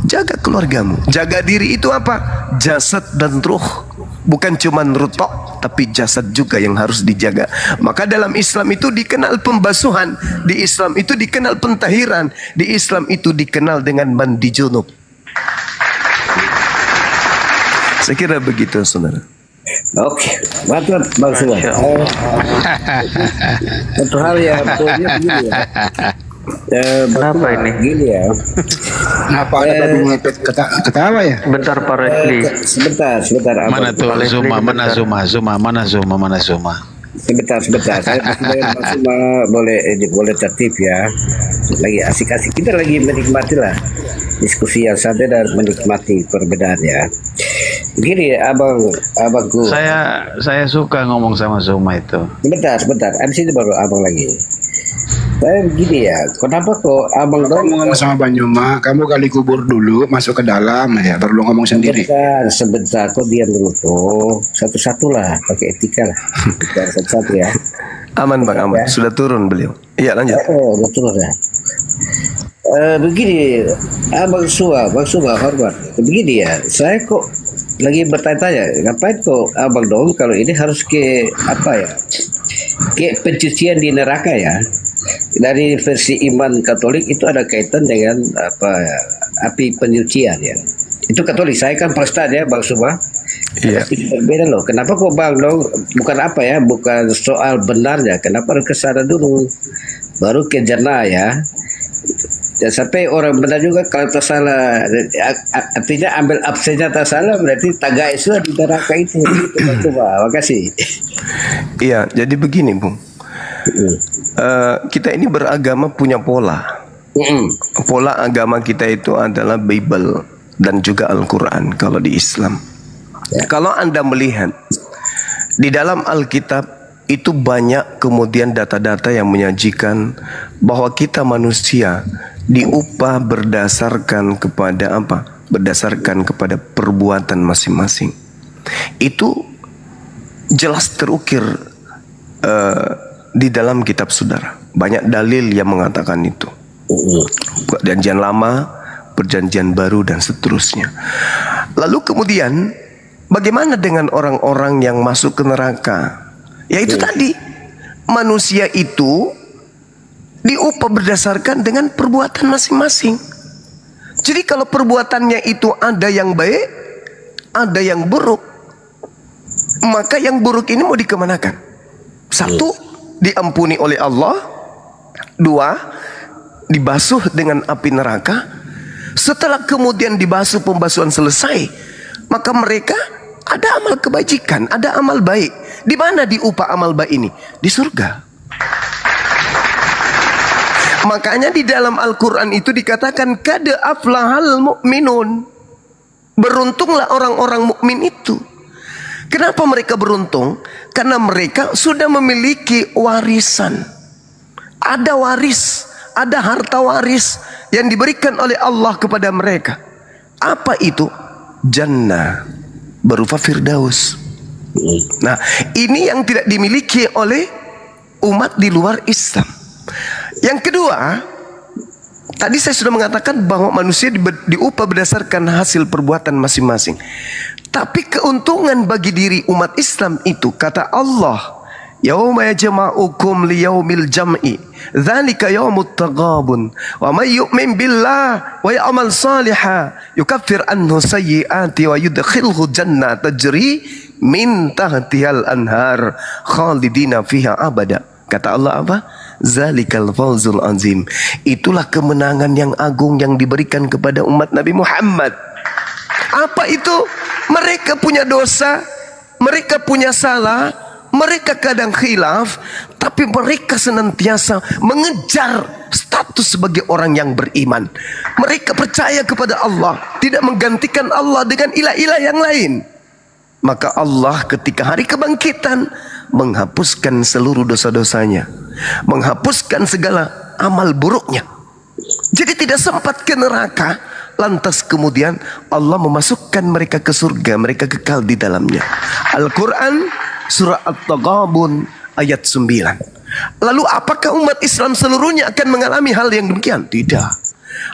jaga keluargamu. Jaga diri itu apa? Jasad dan ruh. Bukan cuma rutok, tapi jasad juga yang harus dijaga. Maka dalam Islam itu dikenal pembasuhan, di Islam itu dikenal pentahiran, di Islam itu dikenal dengan mandi junub. Saya kira begitu, saudara. Oke, mantap Bang Suman. Satu hal yang betulnya begini ya. Kenapa ini? Gini ya. Kenapa ada tadi ketawa ya? Bentar Pak Resli. Sebentar. Mana tuh Zuma, mana Zuma. Sebentar. Saya Zuma boleh tertib ya. Lagi asik-asik, kita lagi menikmati lah diskusi yang santai dan menikmati perbedaan ya. Begini abangku. Saya suka ngomong sama Zuma itu. Sebentar. Abis itu baru abang lagi. Saya begini ya, kenapa kok abang dong ngomong sama Bang Juma, kamu kali kubur dulu, masuk ke dalam ya, baru lu ngomong sendiri. Sebentar, kok diam dulu tuh. Satu-satu lah, pakai etika lah. Satu-satu ya. Aman Bang, aman. Sudah turun beliau. Iya lanjut. Udah turun ya. Begini, Bang Suwa hormat. Begini ya, saya kok lagi bertanya-tanya, ngapain kok abang dong kalau ini harus ke apa ya? Kayak pencucian di neraka ya. Dari versi iman Katolik itu ada kaitan dengan apa api penyucian ya. Itu Katolik, saya kan Protestan ya Bang Suba. Iya. Beda loh. Kenapa kok Bang dong? Bukan apa ya, bukan soal benarnya. Kenapa harus ke sana dulu, baru ke jannah ya. Dan sampai orang benar juga kalau tersalah, artinya ambil absennya tersalah berarti tagai sudah di neraka itu. Coba, makasih. Iya, jadi begini Bung. Kita ini beragama punya pola. Pola agama kita itu adalah Bible dan juga Al-Quran kalau di Islam. Kalau Anda melihat di dalam Alkitab itu banyak kemudian data-data yang menyajikan bahwa kita manusia diupah berdasarkan kepada apa? Berdasarkan kepada perbuatan masing-masing. Itu jelas terukir di dalam kitab saudara. Banyak dalil yang mengatakan itu. Perjanjian lama, perjanjian baru dan seterusnya. Lalu kemudian bagaimana dengan orang-orang yang masuk ke neraka? Yaitu tadi manusia itu diupah berdasarkan dengan perbuatan masing-masing. Jadi kalau perbuatannya itu ada yang baik, ada yang buruk, maka yang buruk ini mau dikemanakan? Satu, diampuni oleh Allah. Dua, dibasuh dengan api neraka. Setelah kemudian dibasuh, pembasuhan selesai, maka mereka ada amal kebajikan, ada amal baik. Di mana diupah amal baik ini? Di surga. Makanya di dalam Al-Quran itu dikatakan kad aflahal mu'minun. Beruntunglah orang-orang mukmin itu. Kenapa mereka beruntung? Karena mereka sudah memiliki warisan. Ada waris, ada harta waris yang diberikan oleh Allah kepada mereka. Apa itu? Jannah berupa Firdaus. Nah, ini yang tidak dimiliki oleh umat di luar Islam. Yang kedua, tadi saya sudah mengatakan bahwa manusia diupah berdasarkan hasil perbuatan masing-masing. Tapi keuntungan bagi diri umat Islam itu, kata Allah, yauma yajma'ukum liyaumil jam'i dzalika yaumut taghabun wa may yu'min billah wa ya'mal salihan yukaffir anhu sayyi'ati wa yudkhilhu jannatan tajri min tahtihal anhar khalidina fiha abada. Kata Allah apa? Zalikal fawzul azim. Itulah kemenangan yang agung yang diberikan kepada umat Nabi Muhammad. Apa itu? Mereka punya dosa, mereka punya salah, mereka kadang khilaf, tapi mereka senantiasa mengejar status sebagai orang yang beriman. Mereka percaya kepada Allah, tidak menggantikan Allah dengan ilah-ilah yang lain. Maka Allah ketika hari kebangkitan menghapuskan seluruh dosa-dosanya, menghapuskan segala amal buruknya. Jadi tidak sempat ke neraka, lantas kemudian Allah memasukkan mereka ke surga, mereka kekal di dalamnya. Al-Quran surah At-Taghabun ayat 9. Lalu apakah umat Islam seluruhnya akan mengalami hal yang demikian? Tidak.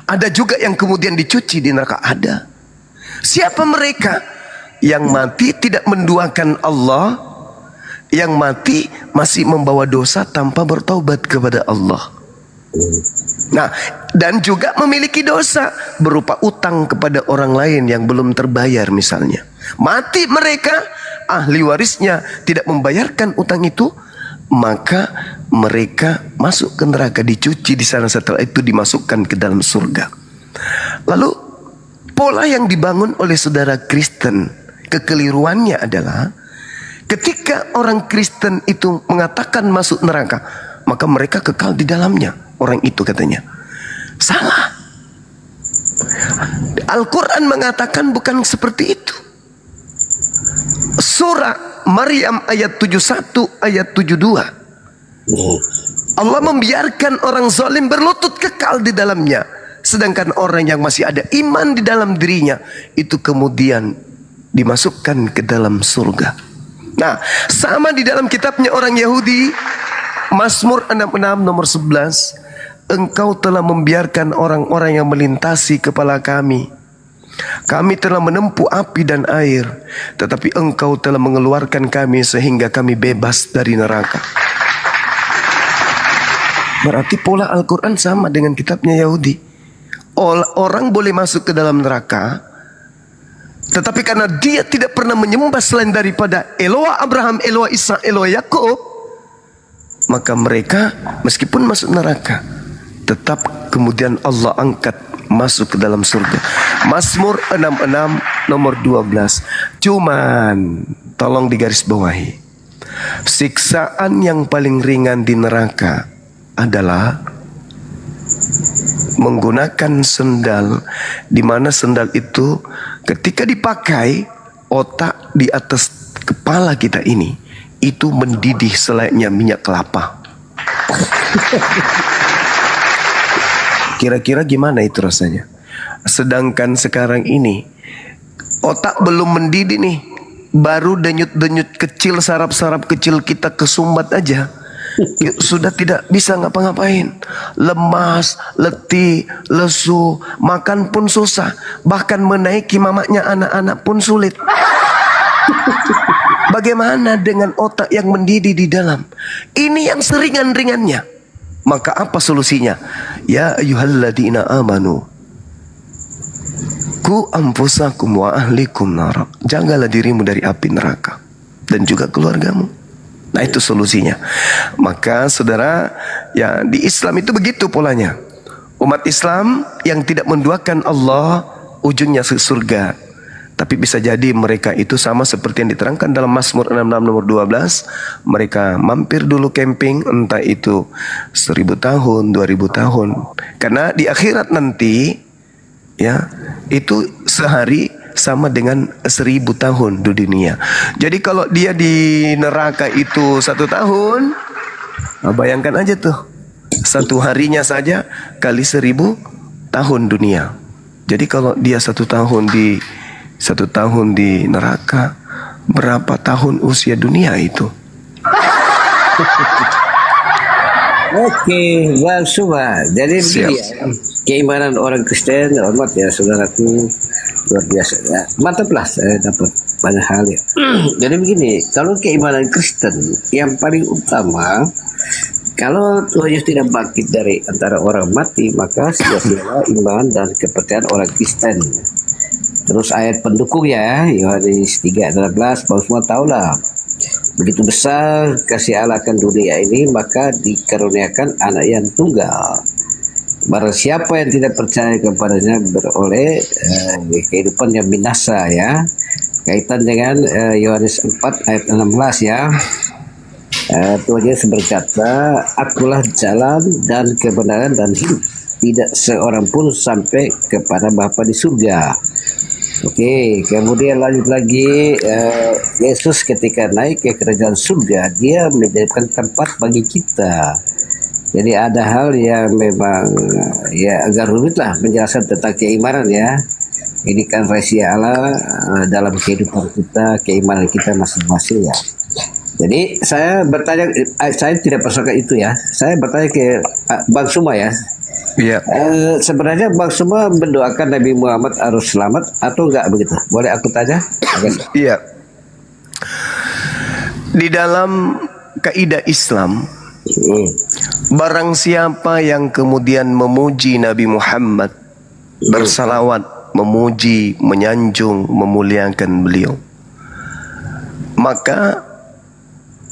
Ada juga yang kemudian dicuci di neraka, ada. Siapa mereka? Yang mati tidak menduakan Allah, yang mati masih membawa dosa tanpa bertaubat kepada Allah. Nah, dan juga memiliki dosa berupa utang kepada orang lain yang belum terbayar misalnya. Mati mereka, ahli warisnya tidak membayarkan utang itu, maka mereka masuk ke neraka, dicuci di sana, setelah itu dimasukkan ke dalam surga. Lalu pola yang dibangun oleh saudara Kristen, kekeliruannya adalah ketika orang Kristen itu mengatakan masuk neraka, maka mereka kekal di dalamnya. Orang itu katanya salah. Al-Quran mengatakan bukan seperti itu. Surah Maryam ayat 71 ayat 72, Allah membiarkan orang zalim berlutut kekal di dalamnya, sedangkan orang yang masih ada iman di dalam dirinya itu kemudian dimasukkan ke dalam surga. Nah, sama di dalam kitabnya orang Yahudi, Mazmur 66 nomor 11, Engkau telah membiarkan orang-orang yang melintasi kepala kami. Kami telah menempuh api dan air, tetapi Engkau telah mengeluarkan kami sehingga kami bebas dari neraka. Berarti pola Al-Quran sama dengan kitabnya Yahudi. Orang boleh masuk ke dalam neraka, tetapi karena dia tidak pernah menyembah selain daripada Eloah Abraham, Eloah Ishak, Eloah Yakub, maka mereka meskipun masuk neraka, tetap kemudian Allah angkat masuk ke dalam surga. Mazmur 66 nomor 12. Cuman tolong digarisbawahi, siksaan yang paling ringan di neraka adalah menggunakan sendal, di mana sendal itu ketika dipakai, otak di atas kepala kita ini itu mendidih selayaknya minyak kelapa. Kira-kira gimana itu rasanya? Sedangkan sekarang ini otak belum mendidih nih, baru denyut-denyut kecil, saraf-saraf kecil kita kesumbat aja, sudah tidak bisa ngapa-ngapain. Lemas, letih, lesu, makan pun susah, bahkan menaiki mamaknya anak-anak pun sulit. Bagaimana dengan otak yang mendidih di dalam? Ini yang seringan-ringannya. Maka apa solusinya? Ya ayyuhalladzina amanu ku anfusakum wa ahlikum nar. Jagalah dirimu dari api neraka dan juga keluargamu. Nah, itu solusinya. Maka saudara, ya di Islam itu begitu polanya. Umat Islam yang tidak menduakan Allah ujungnya ke surga. Tapi bisa jadi mereka itu sama seperti yang diterangkan dalam Mazmur 66 nomor 12. Mereka mampir dulu camping, entah itu 1000 tahun, 2000 tahun. Karena di akhirat nanti, ya, itu sehari sama dengan 1000 tahun di dunia. Jadi kalau dia di neraka itu 1 tahun, nah bayangkan aja tuh, 1 harinya saja kali 1000 tahun dunia. Jadi kalau dia 1 tahun di neraka, berapa tahun usia dunia itu? Oke, Bang Suba. Jadi begini ya, keimanan orang Kristen, hormat ya saudaraku, luar biasa ya. Mantaplah, saya dapat banyak hal ya. Jadi begini, kalau keimanan Kristen yang paling utama, kalau Tuhan Yesus tidak bangkit dari antara orang mati, maka sia-sialah iman dan kepercayaan orang Kristen. Terus ayat pendukung ya, Yohanes 3:16, Bapak semua tahulah, begitu besar kasih Allah akan dunia ini, maka dikaruniakan anak yang tunggal. Barang siapa yang tidak percaya kepadanya beroleh kehidupan yang binasa ya. Kaitan dengan Yohanes 4 ayat 16 ya. Tuhan Yesus berkata, akulah jalan dan kebenaran dan hidup. Tidak seorang pun sampai kepada Bapa di surga. Oke, kemudian lanjut lagi, Yesus ketika naik ke kerajaan surga, dia menjadikan tempat bagi kita. Jadi ada hal yang memang ya agak rumit lah menjelaskan tentang keimanan ya. Ini kan rahasia Allah dalam kehidupan kita, keimanan kita masing-masing ya. Jadi saya bertanya, saya tidak persoalkan itu ya. Saya bertanya ke Bang Suma ya. Iya. Sebenarnya Bang Suma mendoakan Nabi Muhammad harus selamat atau enggak begitu? Boleh aku tanya? Iya. Di dalam kaidah Islam, barang siapa yang kemudian memuji Nabi Muhammad, bersalawat, memuji, menyanjung, memuliakan beliau, maka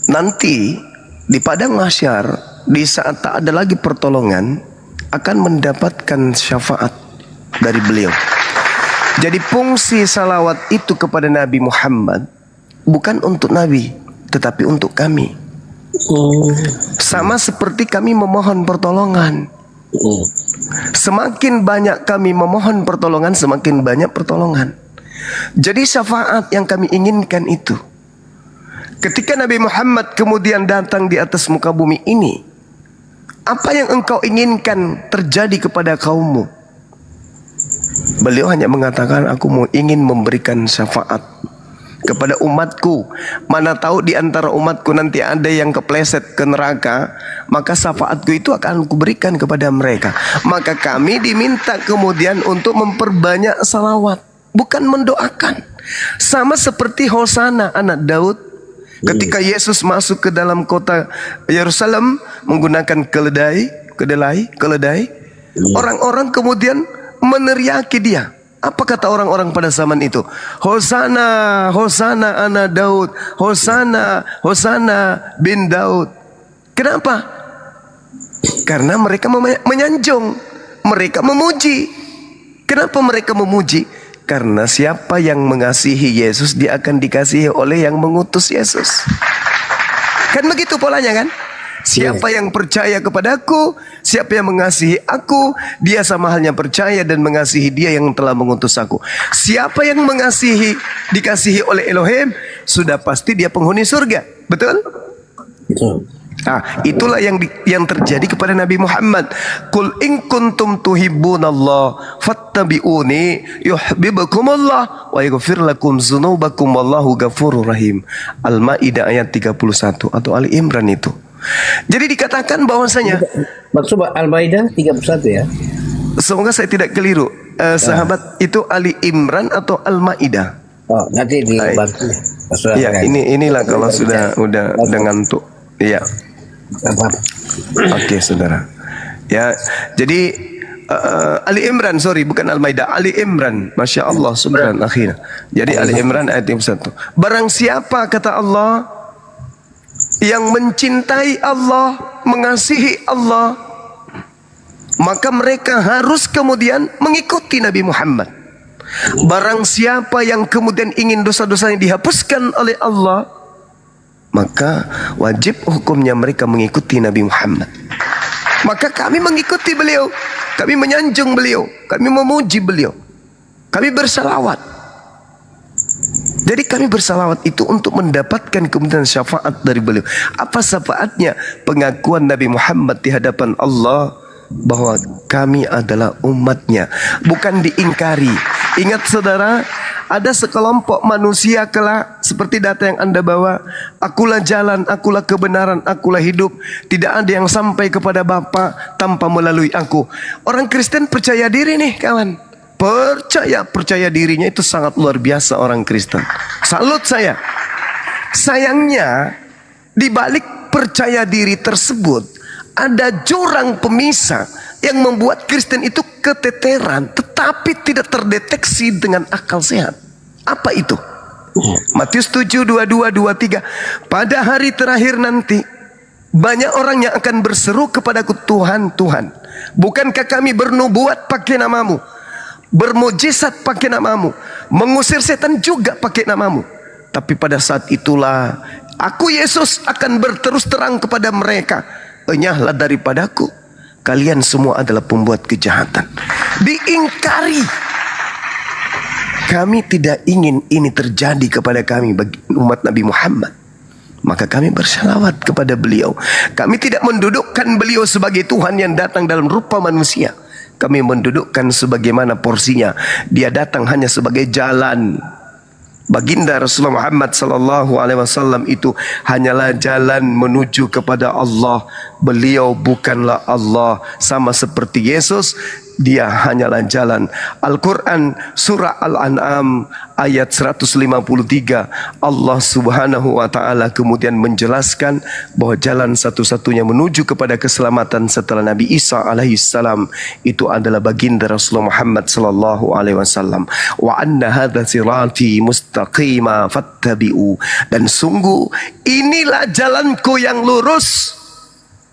nanti di padang mahsyar, di saat tak ada lagi pertolongan, akan mendapatkan syafaat dari beliau. Jadi fungsi salawat itu kepada Nabi Muhammad bukan untuk Nabi, tetapi untuk kami. Sama seperti kami memohon pertolongan. Semakin banyak kami memohon pertolongan, semakin banyak pertolongan. Jadi syafaat yang kami inginkan itu, ketika Nabi Muhammad kemudian datang di atas muka bumi ini, apa yang engkau inginkan terjadi kepada kaummu? Beliau hanya mengatakan, aku ingin memberikan syafaat kepada umatku. Mana tahu di antara umatku nanti ada yang kepleset ke neraka, maka syafaatku itu akan kuberikan kepada mereka. Maka kami diminta kemudian untuk memperbanyak salawat, bukan mendoakan. Sama seperti Hosana anak Daud, ketika Yesus masuk ke dalam kota Yerusalem menggunakan keledai, orang-orang kemudian meneriaki dia. Apa kata orang-orang pada zaman itu? Hosana, Hosana anak Daud, Hosana, Hosana bin Daud. Kenapa? Karena mereka menyanjung, mereka memuji. Kenapa mereka memuji? Karena siapa yang mengasihi Yesus, dia akan dikasihi oleh yang mengutus Yesus. Kan begitu polanya kan? Siapa yang percaya kepadaku, siapa yang mengasihi aku, dia sama halnya percaya dan mengasihi dia yang telah mengutus aku. Siapa yang mengasihi, dikasihi oleh Elohim, sudah pasti dia penghuni surga. Betul? Betul. Nah, itulah yang terjadi kepada Nabi Muhammad. Qul in kuntum tuhibbunallah fattabi'uni yuhibbukumullah wa yaghfir lakum dzunubakum wallahu ghafurur rahim. Al-Maidah ayat 31 atau Ali Imran itu. Jadi dikatakan bahwasanya maksud Al-Maidah 31 ya. Semoga saya tidak keliru. Sahabat itu Ali Imran atau Al-Maidah. Oh, nanti dibantu. Ya, inilah kalau sudah ngantuk. Iya. Oke, saudara. Ya, jadi Ali Imran, sorry, bukan Al-Maidah, Ali Imran. Masya Allah, subhan akhir. Jadi Ali Imran ayat 1. Barang siapa kata Allah yang mencintai Allah, mengasihi Allah, maka mereka harus kemudian mengikuti Nabi Muhammad. Barang siapa yang kemudian ingin dosa-dosanya dihapuskan oleh Allah, maka wajib hukumnya mereka mengikuti Nabi Muhammad. Maka kami mengikuti beliau, kami menyanjung beliau, kami memuji beliau, kami bersalawat. Jadi kami bersalawat itu untuk mendapatkan kemudian syafaat dari beliau. Apa syafaatnya? Pengakuan Nabi Muhammad di hadapan Allah bahwa kami adalah umatnya, bukan diingkari. Ingat saudara, ada sekelompok manusia kelak seperti data yang Anda bawa, akulah jalan, akulah kebenaran, akulah hidup, tidak ada yang sampai kepada Bapa tanpa melalui aku. Orang Kristen percaya diri nih kawan. Percaya dirinya itu sangat luar biasa orang Kristen. Salut saya. Sayangnya di balik percaya diri tersebut ada jurang pemisah yang membuat Kristen itu keteteran, tetapi tidak terdeteksi dengan akal sehat. Apa itu? Matius 7, 22, 23. Pada hari terakhir nanti banyak orang yang akan berseru kepadaku, Tuhan, Tuhan, bukankah kami bernubuat pakai namamu, bermujizat pakai namamu, mengusir setan juga pakai namamu? Tapi pada saat itulah aku Yesus akan berterus terang kepada mereka, enyahlah daripadaku, kalian semua adalah pembuat kejahatan. Diingkari. Kami tidak ingin ini terjadi kepada kami, bagi umat Nabi Muhammad. maka kami bersalawat kepada beliau. Kami tidak mendudukkan beliau sebagai Tuhan yang datang dalam rupa manusia. Kami mendudukkan sebagaimana porsinya. Dia datang hanya sebagai jalan. Baginda Rasulullah Muhammad sallallahu alaihi wasallam itu hanyalah jalan menuju kepada Allah. Beliau bukanlah Allah, sama seperti Yesus, dia hanyalah jalan. Al-Quran surah Al-An'am ayat 153, Allah subhanahu wa ta'ala kemudian menjelaskan bahwa jalan satu-satunya menuju kepada keselamatan setelah Nabi Isa alaihissalam itu adalah baginda Rasulullah Muhammad sallallahu alaihi wasallam. Wa anna hadza sirati mustaqima fattabi'u, dan sungguh inilah jalanku yang lurus,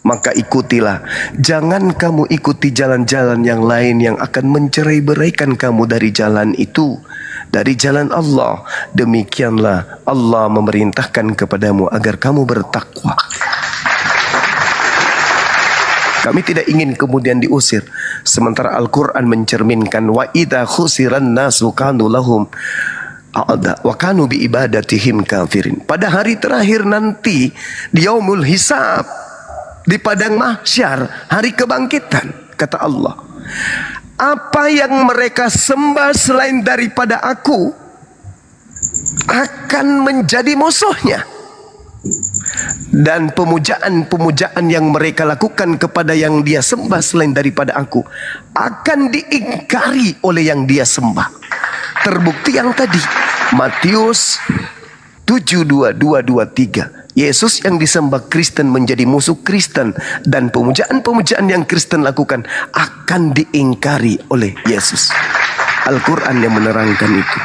maka ikutilah. Jangan kamu ikuti jalan-jalan yang lain yang akan mencerai-beraikan kamu dari jalan itu, dari jalan Allah. Demikianlah Allah memerintahkan kepadamu agar kamu bertakwa. Kami tidak ingin kemudian diusir, sementara Al-Quran mencerminkan wa idza khusiran nasu kanu lahum a'da wa kanu bi ibadatihim kafirin. Pada hari terakhir nanti, di yaumul hisab, di padang mahsyar, hari kebangkitan, kata Allah, apa yang mereka sembah selain daripada aku akan menjadi musuhnya, dan pemujaan-pemujaan yang mereka lakukan kepada yang dia sembah selain daripada aku akan diingkari oleh yang dia sembah. Terbukti yang tadi, Matius 7:22-23. Yesus yang disembah Kristen menjadi musuh Kristen, dan pemujaan-pemujaan yang Kristen lakukan akan diingkari oleh Yesus. Al-Quran yang menerangkan itu.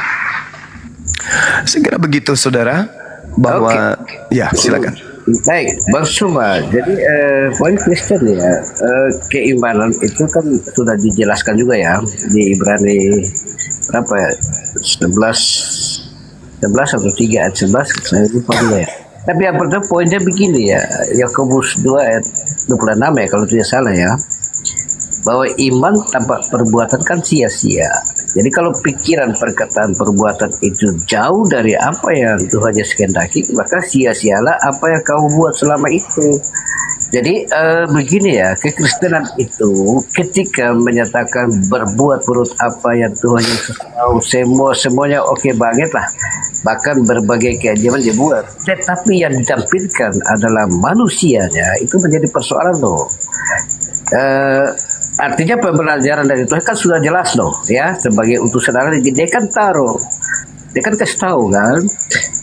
Segera begitu saudara, bahwa ya silakan. Baik, Bang Suma. Jadi poin Kristen ya, keimanan itu kan sudah dijelaskan juga ya di Ibrani berapa ya, 11 atau 3 ayat 11, saya lupa juga ya. Tapi yang pertama poinnya begini ya, Yakobus 2 ayat 26 ya kalau tidak salah ya, bahwa iman tanpa perbuatan kan sia-sia. Jadi kalau pikiran, perkataan, perbuatan itu jauh dari apa yang Tuhan Yesus kehendaki, maka sia-sialah apa yang kau buat selama itu. Jadi begini ya, kekristenan itu ketika menyatakan berbuat menurut apa yang Tuhan Yesus tahu, semuanya oke banget lah, bahkan berbagai keajaiban dia buat. Tetapi yang ditampilkan adalah manusianya, itu menjadi persoalan loh. Artinya pembelajaran dari Tuhan kan sudah jelas loh ya, sebagai utusan Allah dia kan taruh, dia kan kasih tahu kan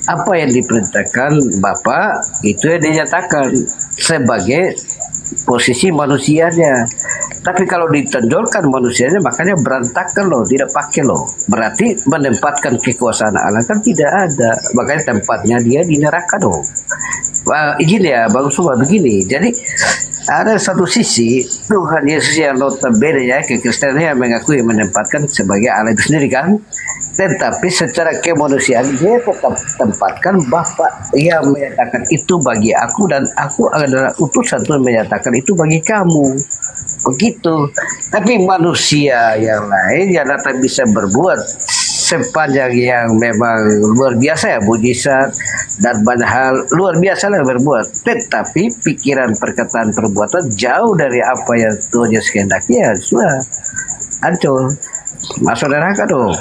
apa yang diperintahkan Bapa itu yang dinyatakan sebagai posisi manusianya. Tapi kalau ditonjolkan manusianya, makanya berantakan loh, tidak pakai loh. Berarti menempatkan kekuasaan Allah kan tidak ada, makanya tempatnya dia di neraka dong. Izin ya Bang Suma begini. Jadi ada satu sisi Tuhan Yesus yang notabene ya kekristenan yang mengakui menempatkan sebagai Allah itu sendiri kan, tetapi secara kemanusiaan dia tetap tempatkan Bapa yang menyatakan itu bagi aku dan aku adalah utusan Tuhan menyatakan itu bagi kamu, begitu. Tapi manusia yang lain yang datang bisa berbuat sepanjang yang memang luar biasa ya, mujizat dan banyak hal luar biasa lah berbuat, tetapi pikiran, perkataan, perbuatan jauh dari apa yang Tuhan Yesus kehendaki, ya sudah hancur, masuk neraka dong.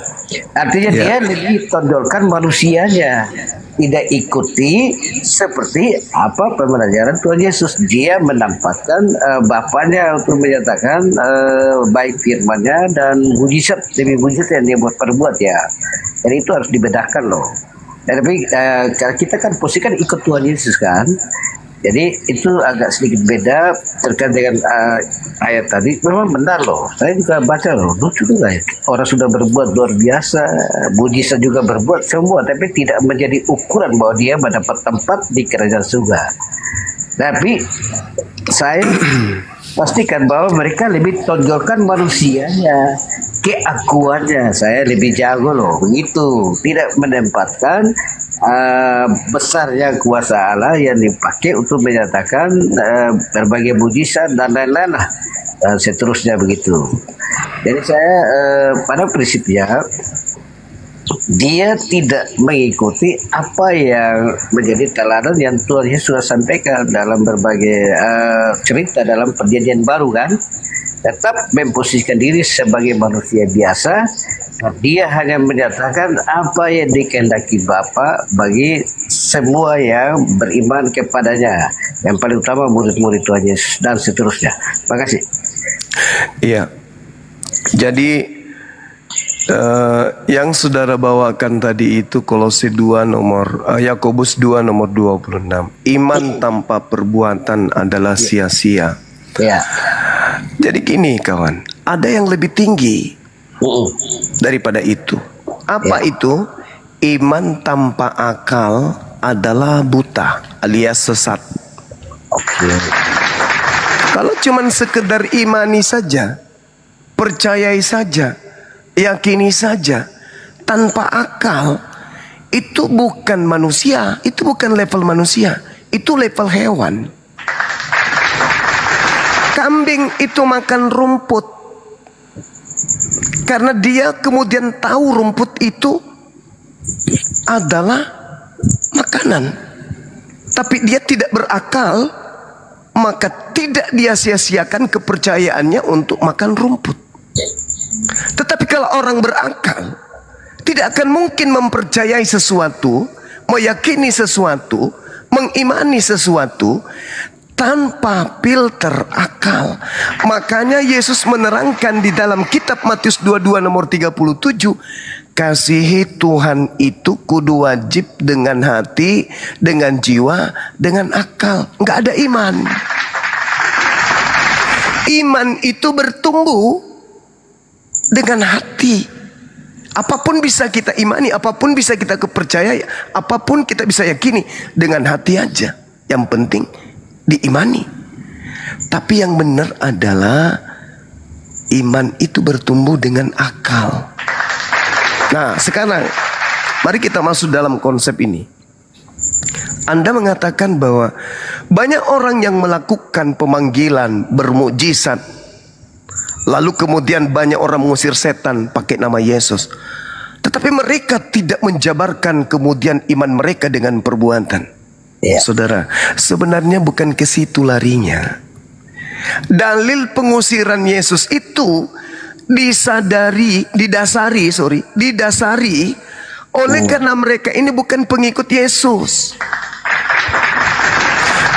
Artinya dia lebih tonjolkan manusianya, tidak ikuti seperti apa pembelajaran Tuhan Yesus. Dia menampakkan Bapaknya untuk menyatakan baik firman-Nya dan mujizat demi mujizat yang dia perbuat ya. Jadi itu harus dibedakan loh. Tapi kita kan posisikan ikut Tuhan Yesus kan. Jadi itu agak sedikit beda terkait dengan ayat tadi. Memang benar loh, saya juga baca loh, lucu juga ya. Orang sudah berbuat luar biasa, mujizat juga berbuat semua, tapi tidak menjadi ukuran bahwa dia mendapat tempat di kerajaan surga. Tapi saya pastikan bahwa mereka lebih tonjolkan manusianya, keakuannya. Saya lebih jago loh, begitu. Tidak menempatkan besarnya kuasa Allah yang dipakai untuk menyatakan berbagai mujizat dan lain-lain lah, dan seterusnya begitu. Jadi saya pada prinsipnya dia tidak mengikuti apa yang menjadi teladan yang Tuhan Yesus sudah sampaikan dalam berbagai cerita dalam perjanjian baru kan. Tetap memposisikan diri sebagai manusia biasa. Dia hanya menyatakan apa yang dikehendaki Bapa bagi semua yang beriman kepadanya. Yang paling utama murid-murid Tuhan Yesus dan seterusnya. Terima kasih. Iya. Jadi yang saudara bawakan tadi itu Kolose 2 Yakobus 2 nomor 26. Iman tanpa perbuatan adalah sia-sia. Ya. Jadi gini kawan, ada yang lebih tinggi daripada itu. Apa itu? Iman tanpa akal adalah buta alias sesat. Kalau cuman sekedar imani saja, percayai saja, yakini saja, tanpa akal, itu bukan manusia, itu bukan level manusia, itu level hewan. Kambing itu makan rumput karena dia kemudian tahu rumput itu adalah makanan, tapi dia tidak berakal, maka tidak dia sia-siakan kepercayaannya untuk makan rumput. Tetapi kalau orang berakal, tidak akan mungkin mempercayai sesuatu, meyakini sesuatu, mengimani sesuatu tanpa filter akal. Makanya Yesus menerangkan di dalam kitab Matius 22 nomor 37, kasihi Tuhan itu kudu wajib dengan hati, dengan jiwa, dengan akal. Nggak ada iman. Iman itu bertumbuh dengan hati. Apapun bisa kita imani, apapun bisa kita kepercayai, apapun kita bisa yakini dengan hati aja. Yang penting diimani. Tapi yang benar adalah iman itu bertumbuh dengan akal. Nah, sekarang mari kita masuk dalam konsep ini. Anda mengatakan bahwa banyak orang yang melakukan pemanggilan, bermukjizat, lalu kemudian banyak orang mengusir setan pakai nama Yesus. Tetapi mereka tidak menjabarkan kemudian iman mereka dengan perbuatan. Saudara, sebenarnya bukan ke situ larinya. Dalil pengusiran Yesus itu didasari oleh karena mereka ini bukan pengikut Yesus.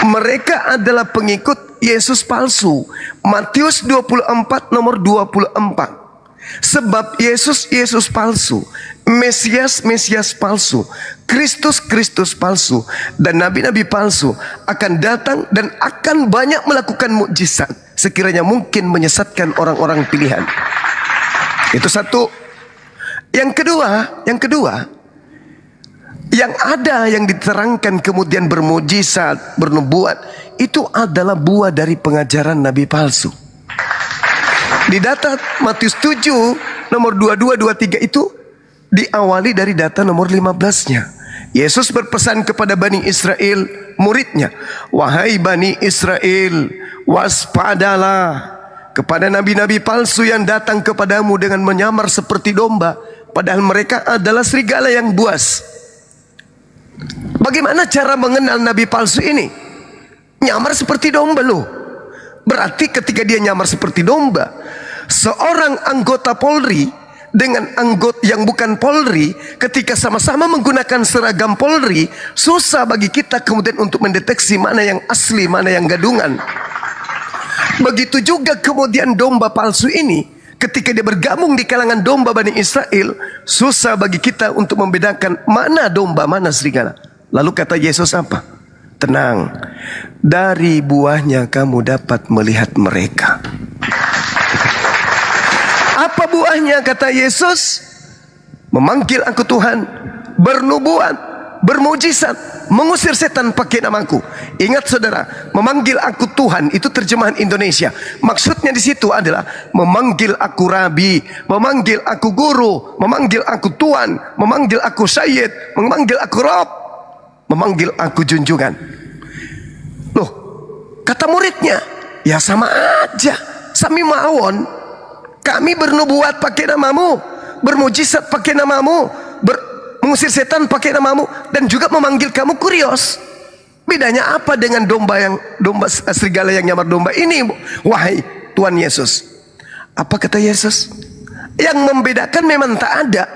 Mereka adalah pengikut Yesus palsu. Matius 24 nomor 24. Sebab Yesus palsu, Mesias palsu, Kristus palsu, dan nabi-nabi palsu akan datang dan akan banyak melakukan mukjizat sekiranya mungkin menyesatkan orang-orang pilihan. Itu satu. Yang kedua, yang ada yang diterangkan kemudian bermukjizat, bernubuat, itu adalah buah dari pengajaran nabi palsu. Di data Matius 7 nomor 22, 23 itu diawali dari data nomor 15-nya. Yesus berpesan kepada Bani Israel, muridnya, wahai Bani Israel, waspadalah kepada nabi-nabi palsu yang datang kepadamu dengan menyamar seperti domba, padahal mereka adalah serigala yang buas. Bagaimana cara mengenal nabi palsu ini? Nyamar seperti domba loh. Berarti ketika dia nyamar seperti domba, seorang anggota Polri dengan anggota yang bukan Polri, ketika sama-sama menggunakan seragam Polri, susah bagi kita kemudian untuk mendeteksi mana yang asli, mana yang gadungan. Begitu juga kemudian domba palsu ini, ketika dia bergabung di kalangan domba Bani Israel, susah bagi kita untuk membedakan mana domba, mana serigala. Lalu kata Yesus apa? Tenang, dari buahnya kamu dapat melihat mereka. Apa buahnya kata Yesus? Memanggil aku Tuhan, bernubuat, bermujizat, mengusir setan pakai namaku. Ingat saudara, memanggil aku Tuhan itu terjemahan Indonesia. Maksudnya di situ adalah memanggil aku Rabi, memanggil aku Guru, memanggil aku Tuan, memanggil aku Sayyid, memanggil aku Rob, memanggil aku junjungan. Loh, kata muridnya, ya sama aja, sami mawon. Kami bernubuat pakai namamu, bermujizat pakai namamu, mengusir setan pakai namamu dan juga memanggil kamu kurios. Bedanya apa dengan domba serigala yang nyamar domba ini, wahai Tuhan Yesus? Apa kata Yesus? Yang membedakan memang tak ada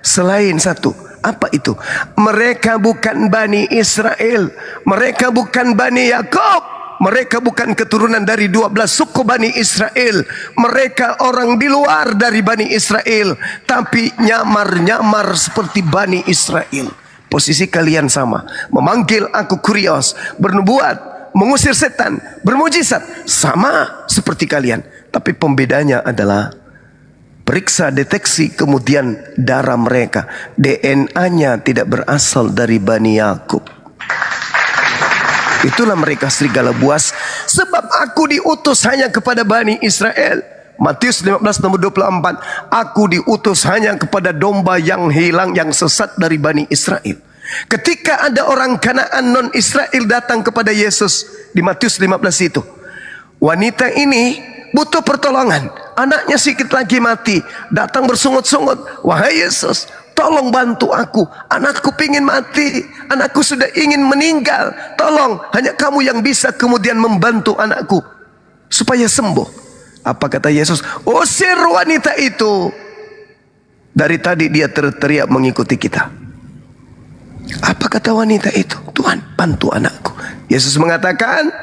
selain satu. Apa itu? Mereka bukan Bani Israel, mereka bukan Bani Yakub, mereka bukan keturunan dari 12 suku Bani Israel, mereka orang di luar dari Bani Israel, tapi nyamar-nyamar seperti Bani Israel. Posisi kalian sama, memanggil aku kurios, bernubuat, mengusir setan, bermujizat, sama seperti kalian. Tapi pembedanya adalah periksa, deteksi, kemudian darah mereka, DNA-nya tidak berasal dari Bani Yakub. Itulah mereka serigala buas. Sebab aku diutus hanya kepada Bani Israel. Matius 15 nomor 24. Aku diutus hanya kepada domba yang hilang, yang sesat dari Bani Israel. Ketika ada orang Kanaan non-Israel datang kepada Yesus di Matius 15 itu, wanita ini butuh pertolongan. Anaknya sedikit lagi mati. Datang bersungut-sungut, wahai Yesus, tolong bantu aku. Anakku pingin mati. Anakku sudah ingin meninggal. Tolong, hanya kamu yang bisa kemudian membantu anakku supaya sembuh. Apa kata Yesus? Usir wanita itu. Dari tadi dia teriak mengikuti kita. Apa kata wanita itu? Tuhan, bantu anakku. Yesus mengatakan,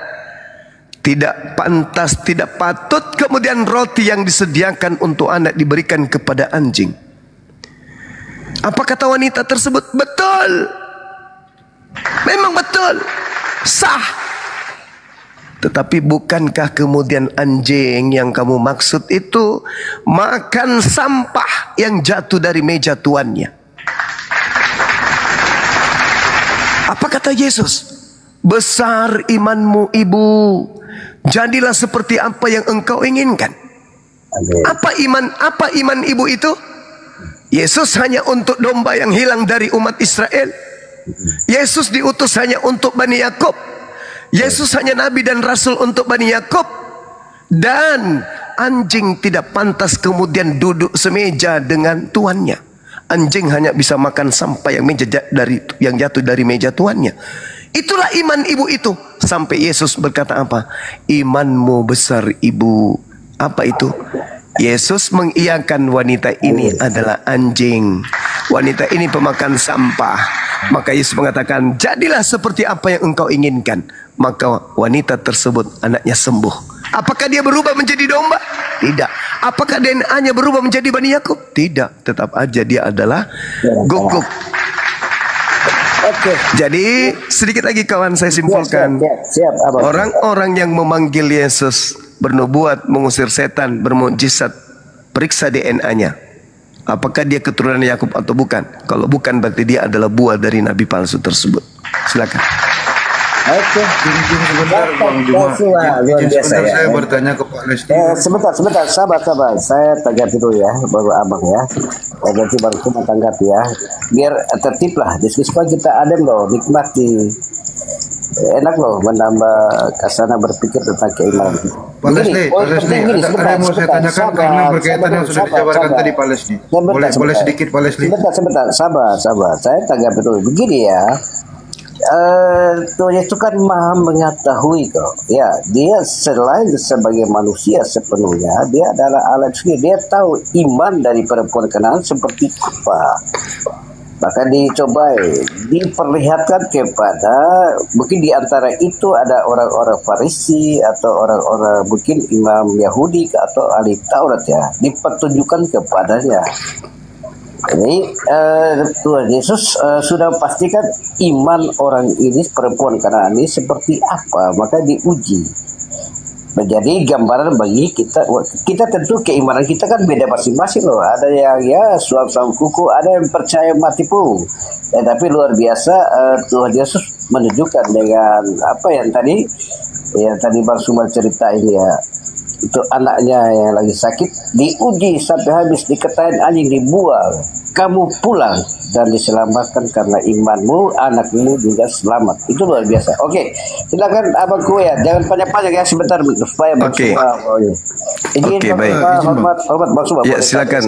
tidak pantas, tidak patut kemudian roti yang disediakan untuk anak diberikan kepada anjing. Apa kata wanita tersebut? Betul. Memang betul. Sah. Tetapi bukankah kemudian anjing yang kamu maksud itu makan sampah yang jatuh dari meja tuannya? Apa kata Yesus? Besar imanmu ibu, jadilah seperti apa yang engkau inginkan. Apa iman ibu itu? Yesus hanya untuk domba yang hilang dari umat Israel. Yesus diutus hanya untuk Bani Yakub. Yesus hanya nabi dan rasul untuk Bani Yakub. Dan anjing tidak pantas kemudian duduk semeja dengan tuannya. Anjing hanya bisa makan sampah yang jatuh dari meja tuannya. Itulah iman ibu itu. Sampai Yesus berkata apa? Imanmu besar ibu. Apa itu? Yesus mengiyakan wanita ini adalah anjing. Wanita ini pemakan sampah. Maka Yesus mengatakan, jadilah seperti apa yang engkau inginkan. Maka wanita tersebut anaknya sembuh. Apakah dia berubah menjadi domba? Tidak. Apakah DNA-nya berubah menjadi Bani Yakub? Tidak. Tetap aja dia adalah guguk. Jadi sedikit lagi kawan saya simpulkan. Orang-orang yang memanggil Yesus, bernubuat, mengusir setan, bermukjizat, periksa DNA-nya. Apakah dia keturunan Yakub atau bukan? Kalau bukan berarti dia adalah buah dari nabi palsu tersebut. Silakan. Oke, Sebentar, Bang Juma. luar biasa ya. Saya bertanya ke Pak Leslie. Sebentar, sabar. Saya tanggapi dulu ya, baru abang ya. Nanti baru cuma tanggapi ya. Biar tertib lah, diskusi kita adem loh, nikmati. Enak loh menambah kasana berpikir tentang keimanan. Pak Leslie, ada yang mau saya tanyakan karena berkaitan yang sudah dijabarkan tadi Pak Leslie. Boleh sedikit Pak Leslie? Sebentar, sabar. Saya tanggapi dulu. Begini ya. Tuhan itu kan maha mengetahui kok. Ya, dia selain sebagai manusia sepenuhnya, dia adalah alat suci. Dia tahu iman dari perempuan Kanaan seperti apa. Maka diperlihatkan kepada, mungkin di antara itu ada orang-orang Farisi atau orang-orang mungkin imam Yahudi atau ahli Taurat ya, dipertunjukkan kepadanya. Ini Tuhan Yesus sudah pastikan iman orang ini, perempuan Kanaan ini seperti apa, maka diuji. Menjadi gambaran bagi kita. Kita tentu keimanan kita kan beda masing-masing loh. Ada yang ya suam-suam kuku, ada yang percaya mati pun. Tapi luar biasa Tuhan Yesus menunjukkan dengan apa yang tadi Bang Suman cerita ini ya. Itu anaknya yang lagi sakit diuji sampai habis, dikatain anjing, dibuang. Kamu pulang dan diselamatkan karena imanmu, anakmu juga selamat. Itu luar biasa. Oke, silakan Abang Kue ya, jangan panjang-panjang ya, sebentar supaya Bang Suman. Oke, baik. Hormat Bang Suman. Ya, silakan.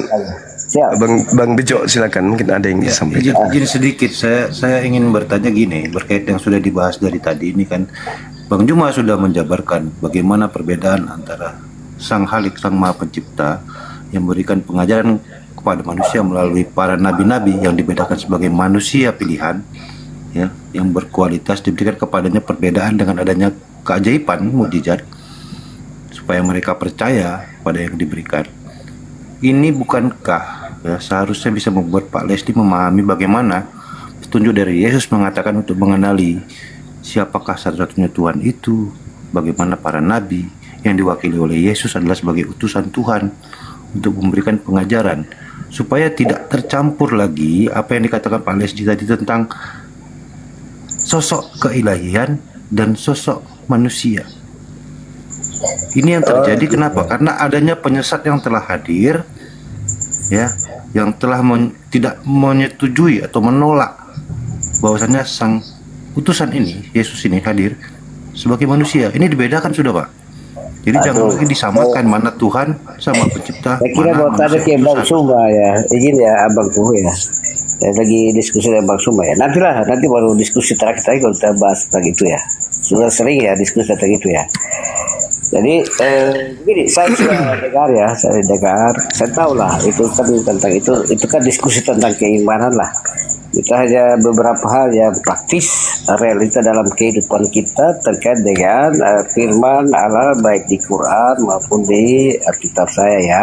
Siap. Bang Bejo silakan, mungkin ada yang Ya, disampaikan. izin sedikit, saya ingin bertanya gini, berkait yang sudah dibahas dari tadi ini kan, Bang Juma sudah menjabarkan bagaimana perbedaan antara Sang Halik, Sang Maha Pencipta yang memberikan pengajaran kepada manusia melalui para nabi-nabi yang dibedakan sebagai manusia pilihan, ya, yang berkualitas, diberikan kepadanya perbedaan dengan adanya keajaiban, mukjizat, supaya mereka percaya pada yang diberikan. Ini bukankah ya seharusnya bisa membuat Pak Leslie memahami bagaimana petunjuk dari Yesus mengatakan untuk mengenali siapakah satu-satunya Tuhan itu, bagaimana para nabi yang diwakili oleh Yesus adalah sebagai utusan Tuhan untuk memberikan pengajaran, supaya tidak tercampur lagi apa yang dikatakan Pak Leslie tadi tentang sosok keilahian dan sosok manusia. Ini yang terjadi kenapa? Karena adanya penyesat yang telah hadir, ya, yang telah tidak menyetujui atau menolak bahwasanya sang utusan ini, Yesus ini hadir sebagai manusia. Ini dibedakan sudah, Pak. Jadi jangan lagi disamakan mana Tuhan sama pencipta. Saya kira mau tanya ke Bang Suma ya, izin ya Abang Tuh ya. Saya lagi diskusi dengan Bang Suma ya. Nanti baru diskusi terakhir kalau kita bahas tentang itu ya. Sudah sering ya diskusi tentang itu ya. Jadi begini, saya sudah dengar ya, saya tahu lah itu kan tentang itu kan diskusi tentang keimanan lah. Itu hanya beberapa hal yang praktis, realita dalam kehidupan kita terkait dengan firman Allah baik di Quran maupun di Alkitab saya ya.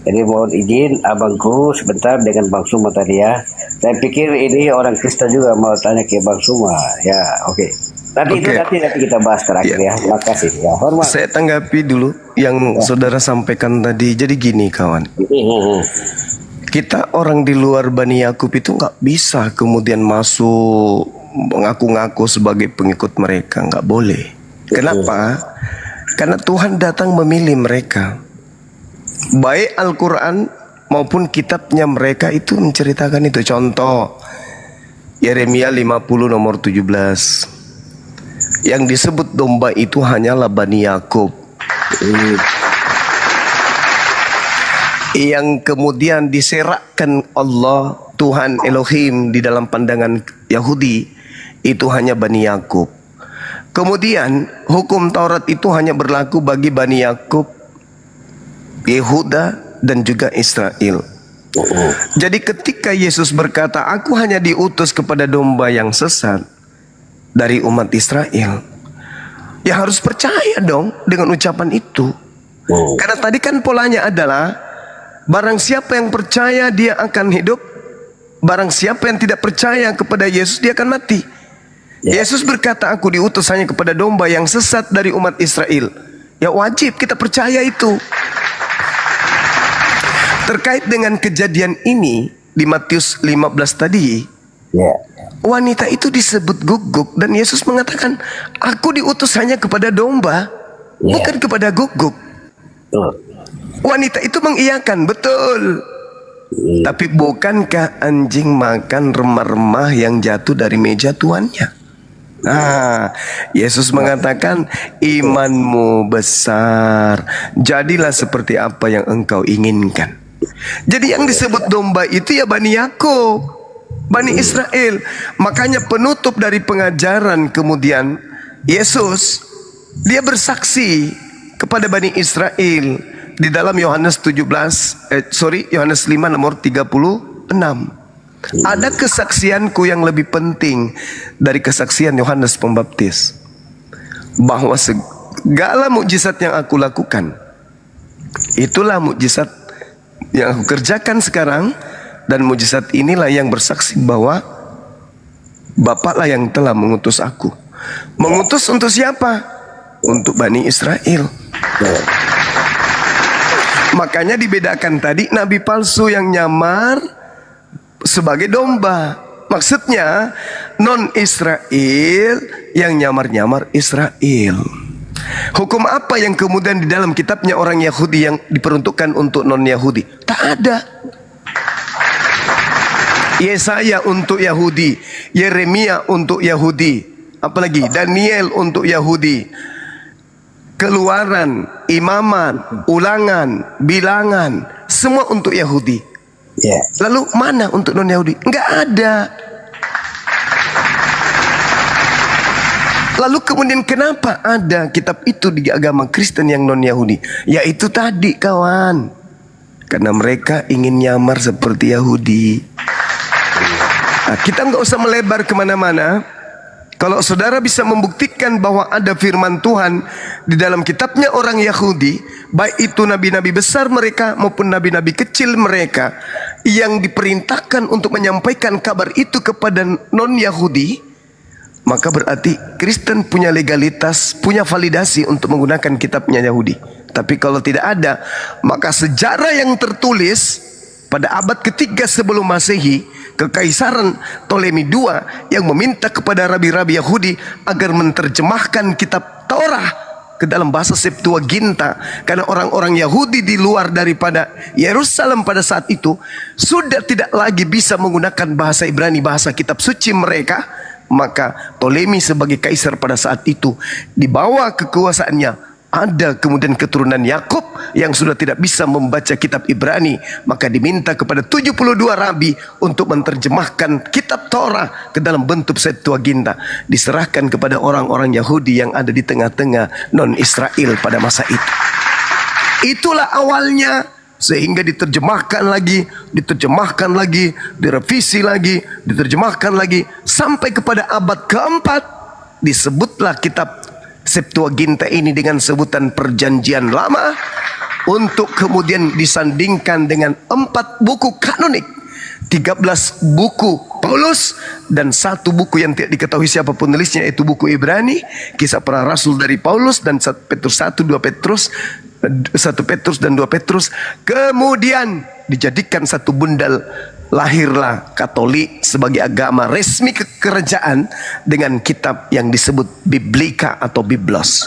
Jadi mohon izin abangku sebentar dengan Bang Suma tadi ya. Saya pikir ini orang Kristen juga mau tanya ke Bang Suma ya. Oke. Nanti kita bahas terakhir ya. Terima kasih ya. Hormat. Saya tanggapi dulu yang saudara sampaikan tadi. Jadi gini kawan, kita orang di luar Bani Yakub itu nggak bisa kemudian masuk mengaku-ngaku sebagai pengikut mereka, nggak boleh. Kenapa? Karena Tuhan datang memilih mereka. Baik Al-Quran maupun kitabnya mereka itu menceritakan itu. Contoh Yeremia 50 nomor 17. Yang disebut domba itu hanyalah Bani Yakub. Yang kemudian diserakkan Allah Tuhan Elohim di dalam pandangan Yahudi itu hanya Bani Yakub. Kemudian hukum Taurat itu hanya berlaku bagi Bani Yakub, Yehuda dan juga Israel. Jadi ketika Yesus berkata, aku hanya diutus kepada domba yang sesat dari umat Israel, ya harus percaya dong dengan ucapan itu. Karena tadi kan polanya adalah barang siapa yang percaya dia akan hidup, barang siapa yang tidak percaya kepada Yesus dia akan mati. Yesus berkata, aku diutus hanya kepada domba yang sesat dari umat Israel. Ya wajib kita percaya itu. Terkait dengan kejadian ini di Matius 15 tadi, wanita itu disebut guguk dan Yesus mengatakan, aku diutus hanya kepada domba, bukan kepada guguk. Wanita itu mengiyakan, betul. Tapi bukankah anjing makan remah-remah yang jatuh dari meja tuannya? Nah, Yesus mengatakan, imanmu besar, jadilah seperti apa yang engkau inginkan. Jadi yang disebut domba itu ya Bani Yakub, Bani Israel. Makanya penutup dari pengajaran kemudian Yesus, dia bersaksi kepada Bani Israel di dalam Yohanes 5 nomor 36. Ada kesaksianku yang lebih penting dari kesaksian Yohanes Pembaptis, bahwa segala mukjizat yang aku lakukan itulah mukjizat yang aku kerjakan sekarang, dan mukjizat inilah yang bersaksi bahwa Bapaklah yang telah mengutus aku. Mengutus untuk siapa? Untuk Bani Israel. Makanya dibedakan tadi nabi palsu yang nyamar sebagai domba. Maksudnya non Israel yang nyamar-nyamar Israel. Hukum apa yang kemudian di dalam kitabnya orang Yahudi yang diperuntukkan untuk non Yahudi? Tak ada. Yesaya untuk Yahudi, Yeremia untuk Yahudi, apalagi Daniel untuk Yahudi, Keluaran, Imamat, Ulangan, Bilangan, semua untuk Yahudi. Ya. Lalu mana untuk non-Yahudi? Enggak ada. Lalu kemudian kenapa ada kitab itu di agama Kristen yang non-Yahudi? Yaitu tadi kawan, karena mereka ingin nyamar seperti Yahudi. Nah, kita nggak usah melebar kemana-mana. Kalau saudara bisa membuktikan bahwa ada firman Tuhan di dalam kitabnya orang Yahudi, baik itu nabi-nabi besar mereka maupun nabi-nabi kecil mereka, yang diperintahkan untuk menyampaikan kabar itu kepada non-Yahudi, maka berarti Kristen punya legalitas, punya validasi untuk menggunakan kitabnya Yahudi. Tapi kalau tidak ada, maka sejarah yang tertulis pada abad ketiga sebelum Masehi, Kekaisaran Ptolemy II yang meminta kepada rabi-rabi Yahudi agar menerjemahkan kitab Torah ke dalam bahasa Septuaginta, karena orang-orang Yahudi di luar daripada Yerusalem pada saat itu sudah tidak lagi bisa menggunakan bahasa Ibrani, bahasa kitab suci mereka. Maka Ptolemy sebagai kaisar pada saat itu, di bawah kekuasaannya ada kemudian keturunan Yakub yang sudah tidak bisa membaca kitab Ibrani, maka diminta kepada 72 rabi untuk menerjemahkan kitab Torah ke dalam bentuk Septuaginta, diserahkan kepada orang-orang Yahudi yang ada di tengah-tengah non-Israel pada masa itu. Itulah awalnya, sehingga diterjemahkan lagi, direvisi lagi, diterjemahkan lagi, sampai kepada abad keempat disebutlah kitab Septuaginta ini dengan sebutan Perjanjian Lama, untuk kemudian disandingkan dengan 4 buku kanonik, 13 buku Paulus, dan 1 buku yang tidak diketahui siapa penulisnya, yaitu buku Ibrani, Kisah Para Rasul dari Paulus, dan 1 Petrus 1, 2 Petrus, 1 Petrus dan 2 Petrus. Kemudian dijadikan satu bundal. Lahirlah Katolik sebagai agama resmi kerajaan dengan kitab yang disebut Biblika atau Biblos.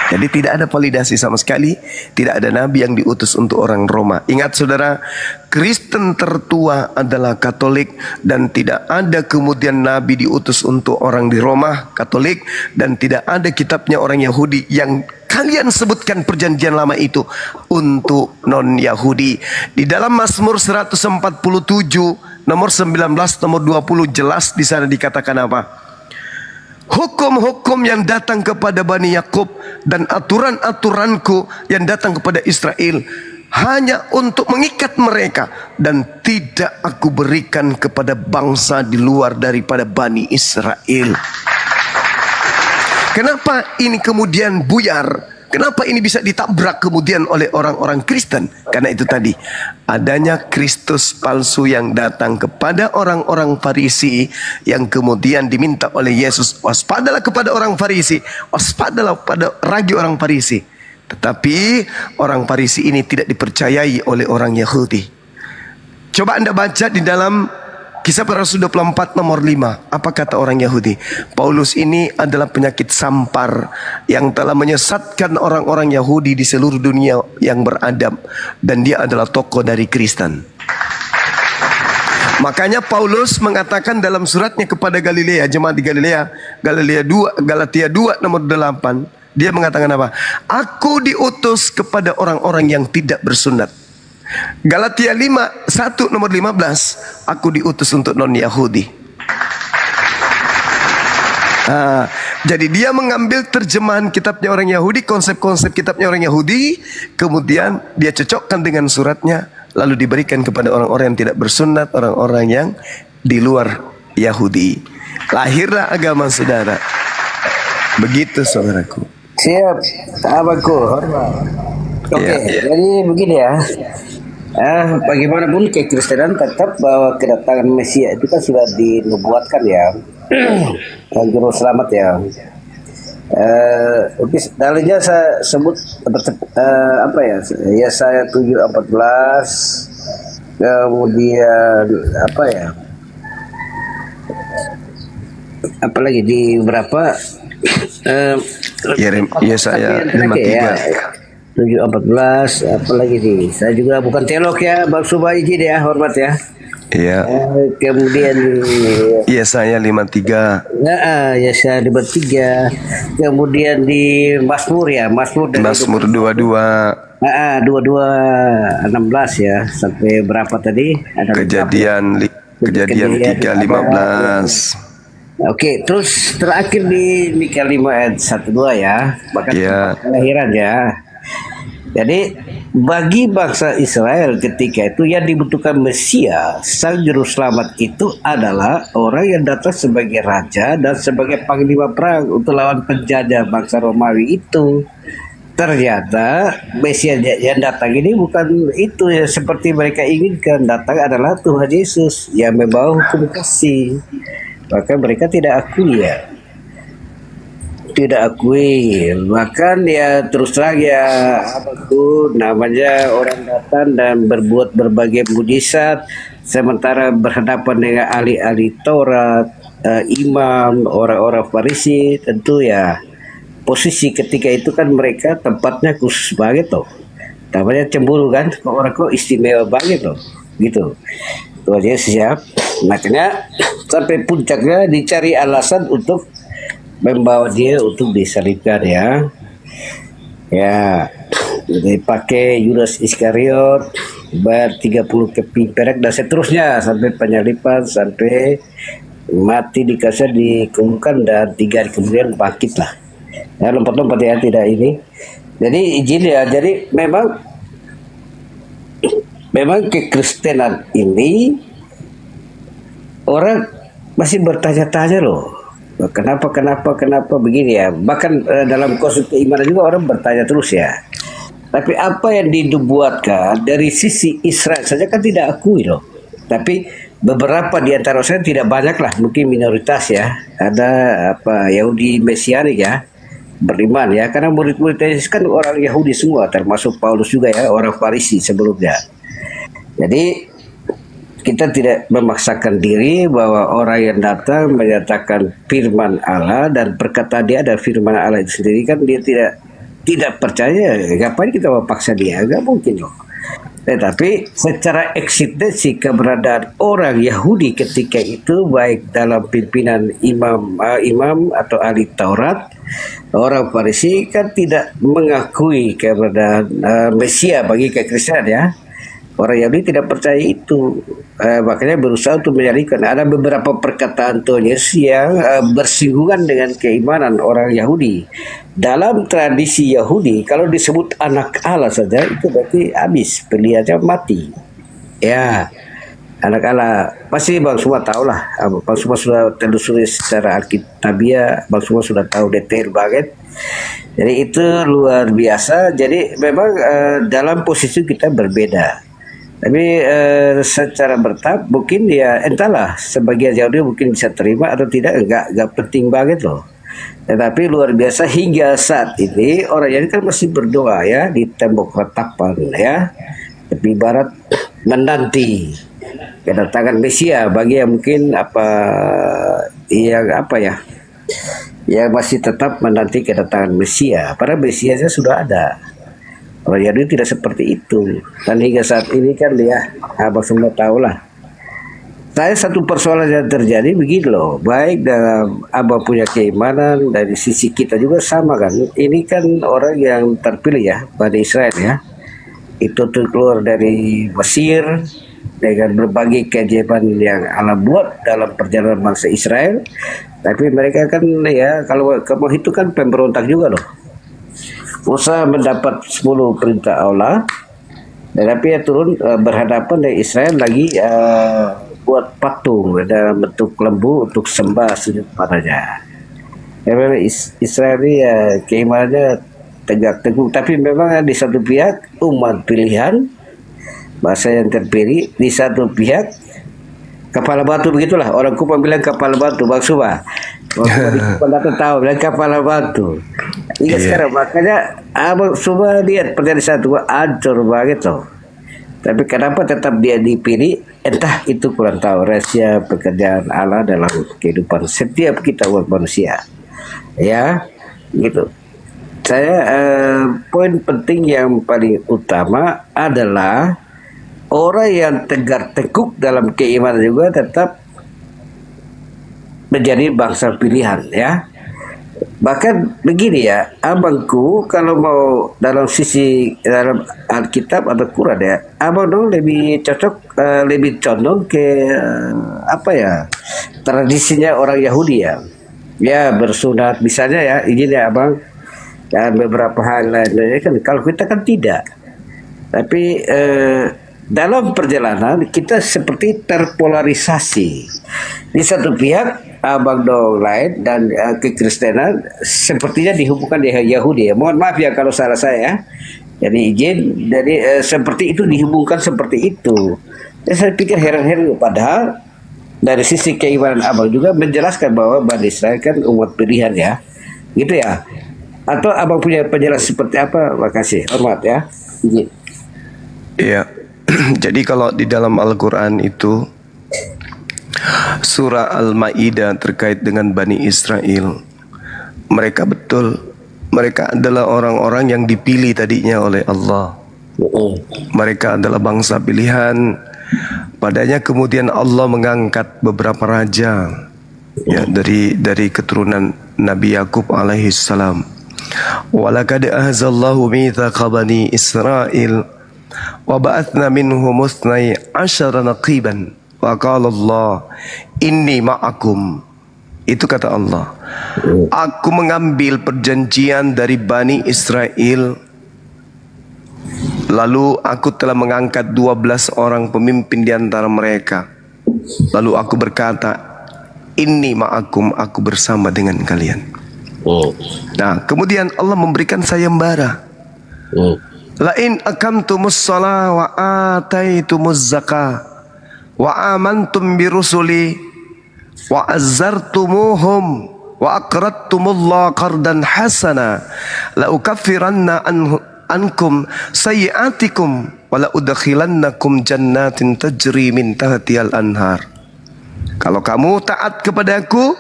Jadi tidak ada validasi sama sekali, tidak ada nabi yang diutus untuk orang Roma. Ingat saudara, Kristen tertua adalah Katolik, dan tidak ada kemudian nabi diutus untuk orang di Roma Katolik, dan tidak ada kitabnya orang Yahudi yang kalian sebutkan Perjanjian Lama itu untuk non-Yahudi. Di dalam Mazmur 147 nomor 19 nomor 20 jelas di sana dikatakan apa? Hukum-hukum yang datang kepada Bani Yakub dan aturan-aturanku yang datang kepada Israel hanya untuk mengikat mereka, dan tidak aku berikan kepada bangsa di luar daripada Bani Israel. Kenapa ini kemudian buyar? Kenapa ini bisa ditabrak kemudian oleh orang-orang Kristen? Karena itu tadi, adanya Kristus palsu yang datang kepada orang-orang Farisi, yang kemudian diminta oleh Yesus, waspadalah kepada orang Farisi, waspadalah pada ragi orang Farisi. Tetapi orang Farisi ini tidak dipercayai oleh orang Yahudi. Coba Anda baca di dalam Kisah Para Rasul 24 nomor 5. Apa kata orang Yahudi? Paulus ini adalah penyakit sampar yang telah menyesatkan orang-orang Yahudi di seluruh dunia yang beradab, dan dia adalah tokoh dari Kristen. Makanya Paulus mengatakan dalam suratnya kepada Galilea, jemaat di Galatia 2 nomor 8, dia mengatakan apa? Aku diutus kepada orang-orang yang tidak bersunat. Galatia 1 nomor 15, aku diutus untuk non-Yahudi. Jadi dia mengambil terjemahan kitabnya orang Yahudi, konsep-konsep kitabnya orang Yahudi, kemudian dia cocokkan dengan suratnya, lalu diberikan kepada orang-orang yang tidak bersunat, orang-orang yang di luar Yahudi. Lahirlah agama saudara. Begitu saudaraku. Siap, sahabatku, hormat. Oke, jadi begini ya. Bagaimanapun kekristenan tetap bahwa kedatangan Mesia itu kan sudah dinubuatkan ya, juru selamat ya. Dalilnya saya sebut apa ya? Yesaya 7:14, kemudian apa ya? Apalagi di berapa? Yesaya 53. 7:14, apalagi nih? Saya juga bukan teolog ya, Bang Suba izin ya, hormat ya. Iya. Kemudian Yesaya 53. Yesaya 53. Kemudian di Mazmur ya, Mazmur 22. 22:16 ya, sampai berapa tadi? Ada Kejadian 3:15. Oke, terus terakhir di Mika 5 ayat 1-2 ya, bahkan kelahiran ya. Jadi bagi bangsa Israel ketika itu yang dibutuhkan Mesias, sang juru selamat itu adalah orang yang datang sebagai raja dan sebagai panglima perang untuk lawan penjajah bangsa Romawi itu. Ternyata Mesias yang datang ini bukan itu ya seperti mereka inginkan. Datang adalah Tuhan Yesus yang membawa hukum kasih. Maka mereka tidak akui ya. Tidak akui. Bahkan ya terus terang ya apa tuh namanya orang datang dan berbuat berbagai mujizat sementara berhadapan dengan ahli-ahli Taurat, imam, orang-orang Farisi, tentu ya posisi ketika itu kan mereka tempatnya khusus banget tuh. Namanya cemburu kan, orang kok istimewa banget tuh. Gitu. Itu aja siap. Makanya sampai puncaknya dicari alasan untuk membawa dia untuk disalibkan ya. Ya. Jadi pakai Yudas Iskariot bayar 30 keping perak dan seterusnya sampai penyalipan sampai mati di kasar dikuburkan dan 3 hari kemudian bangkit lah. Ya, lompat-lompat ya tidak ini. Jadi izin ya. Jadi memang kekristenan ini orang masih bertanya-tanya loh. Kenapa begini ya. Bahkan dalam konsep keimanan juga orang bertanya terus ya. Tapi apa yang dibuatkan dari sisi Israel saja kan tidak akui loh. Tapi beberapa di antara saya tidak banyak lah, mungkin minoritas ya. Ada apa Yahudi Mesianik ya. Beriman ya, karena murid-murid Yesus kan orang Yahudi semua, termasuk Paulus juga ya, orang Farisi sebelumnya. Jadi kita tidak memaksakan diri bahwa orang yang datang menyatakan firman Allah dan perkataan dia ada firman Allah itu sendiri kan dia tidak percaya. Ngapain kita memaksa dia? Gak mungkin loh. Tetapi secara eksistensi keberadaan orang Yahudi ketika itu baik dalam pimpinan imam atau ahli Taurat, orang Farisi kan tidak mengakui keberadaan Mesias bagi kekristenan ya. Orang Yahudi tidak percaya itu, makanya berusaha untuk menyalibkan. Ada beberapa perkataan Tuhan Yesus yang bersinggungan dengan keimanan orang Yahudi. Dalam tradisi Yahudi, kalau disebut anak Allah saja itu berarti habis, pilihannya mati. Ya, anak Allah pasti bang semua tahu lah. Bang semua sudah telusuri secara alkitabiah, bang semua sudah tahu detail banget. Jadi itu luar biasa. Jadi memang dalam posisi kita berbeda. Tapi secara bertahap mungkin ya entahlah sebagian Yahudi mungkin bisa terima atau tidak, enggak penting banget loh. Tetapi luar biasa hingga saat ini orang Yahudi kan masih berdoa ya di tembok ratapan ya, tepi barat menanti kedatangan Mesias bagi yang mungkin yang masih tetap menanti kedatangan Mesias. Padahal Mesiasnya sudah ada. Orang Yahudi tidak seperti itu. Dan hingga saat ini kan ya, abang semua tahu lah. Saya satu persoalan yang terjadi begini loh. Baik dalam abang punya keimanan, dari sisi kita juga sama kan. Ini kan orang yang terpilih ya, Bani Israel ya. Itu tuh keluar dari Mesir dengan berbagai keajaiban yang Allah buat dalam perjalanan bangsa Israel. Tapi mereka kan ya, kalau kamu itu kan pemberontak juga loh. Musa mendapat 10 perintah Allah, tetapi ya turun berhadapan dengan Israel lagi buat patung dalam bentuk lembu untuk sembah sujud padanya. Israel ini ya keimanannya tegak teguh, tapi memang di satu pihak umat pilihan, bahasa yang terpilih, di satu pihak kepala batu, begitulah orang Kupang bilang kepala batu, Bang Suba. Pendatang tahu bilang kepala batu. Hingga sekarang makanya Abang Suba lihat perjalanan satu hancur banget loh. Tapi kenapa tetap dia dipilih? Entah, itu kurang tahu rahasia pekerjaan Allah dalam kehidupan setiap kita umat manusia. Ya, gitu. Saya poin penting yang paling utama adalah orang yang tegar tekuk dalam keimanan juga tetap menjadi bangsa pilihan ya. Bahkan begini ya, abangku kalau mau dalam sisi dalam Alkitab atau Quran ya, abang dong lebih cocok, lebih condong ke apa ya, tradisinya orang Yahudi ya. Ya bersunat misalnya ya, izin ya abang, dan beberapa hal lainnya kan. Kalau kita kan tidak. Tapi dalam perjalanan kita seperti terpolarisasi. Di satu pihak abang dong lain dan kekristenan sepertinya dihubungkan dengan Yahudi ya. Mohon maaf ya kalau salah saya. Jadi izin, jadi seperti itu dihubungkan seperti itu. Dan saya pikir heran-heran, padahal dari sisi keimanan abang juga menjelaskan bahwa Bani Israel kan umat pilihan ya, gitu ya. Atau abang punya penjelasan seperti apa? Makasih, hormat ya. Izin. Iya. Jadi kalau di dalam Al-Quran itu surah Al-Ma'idah terkait dengan Bani Israel, mereka adalah orang-orang yang dipilih tadinya oleh Allah. Mereka adalah bangsa pilihan. Padanya kemudian Allah mengangkat beberapa raja ya, dari keturunan Nabi Yakub alaihi salam. Walaqad ahzallahu mitsaqa Bani Israil wa ba'athna minhum 12 naqiban wa qala Allah inni ma'akum. Itu kata Allah, aku mengambil perjanjian dari Bani Israel, lalu aku telah mengangkat 12 orang pemimpin di antara mereka. Lalu aku berkata, inni ma'akum, aku bersama dengan kalian. Nah, kemudian Allah memberikan sayembara. La in aqamtumus shalah wa ataitumuz zakah wa amantum bi rusuli wa azzartumuhum wa aqradtumullaha qardan hasana la ukaffiranna ankum sayyi'atikum wa la udkhilannakum jannatin tajri min tahtihal anhar. Kalau kamu taat kepadaku,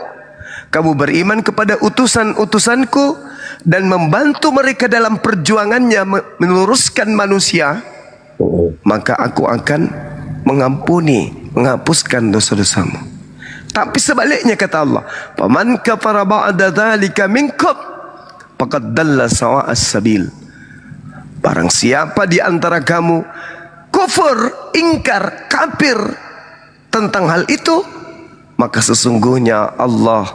kamu beriman kepada utusan-utusanku dan membantu mereka dalam perjuangannya meluruskan manusia, maka aku akan menghapuskan dosa-dosamu. Tapi sebaliknya kata Allah, "Faman kafara ba'da dzalika minkum faqad dalla sawa'as sabil." Barang siapa di antara kamu kufur, ingkar, kafir tentang hal itu, maka sesungguhnya Allah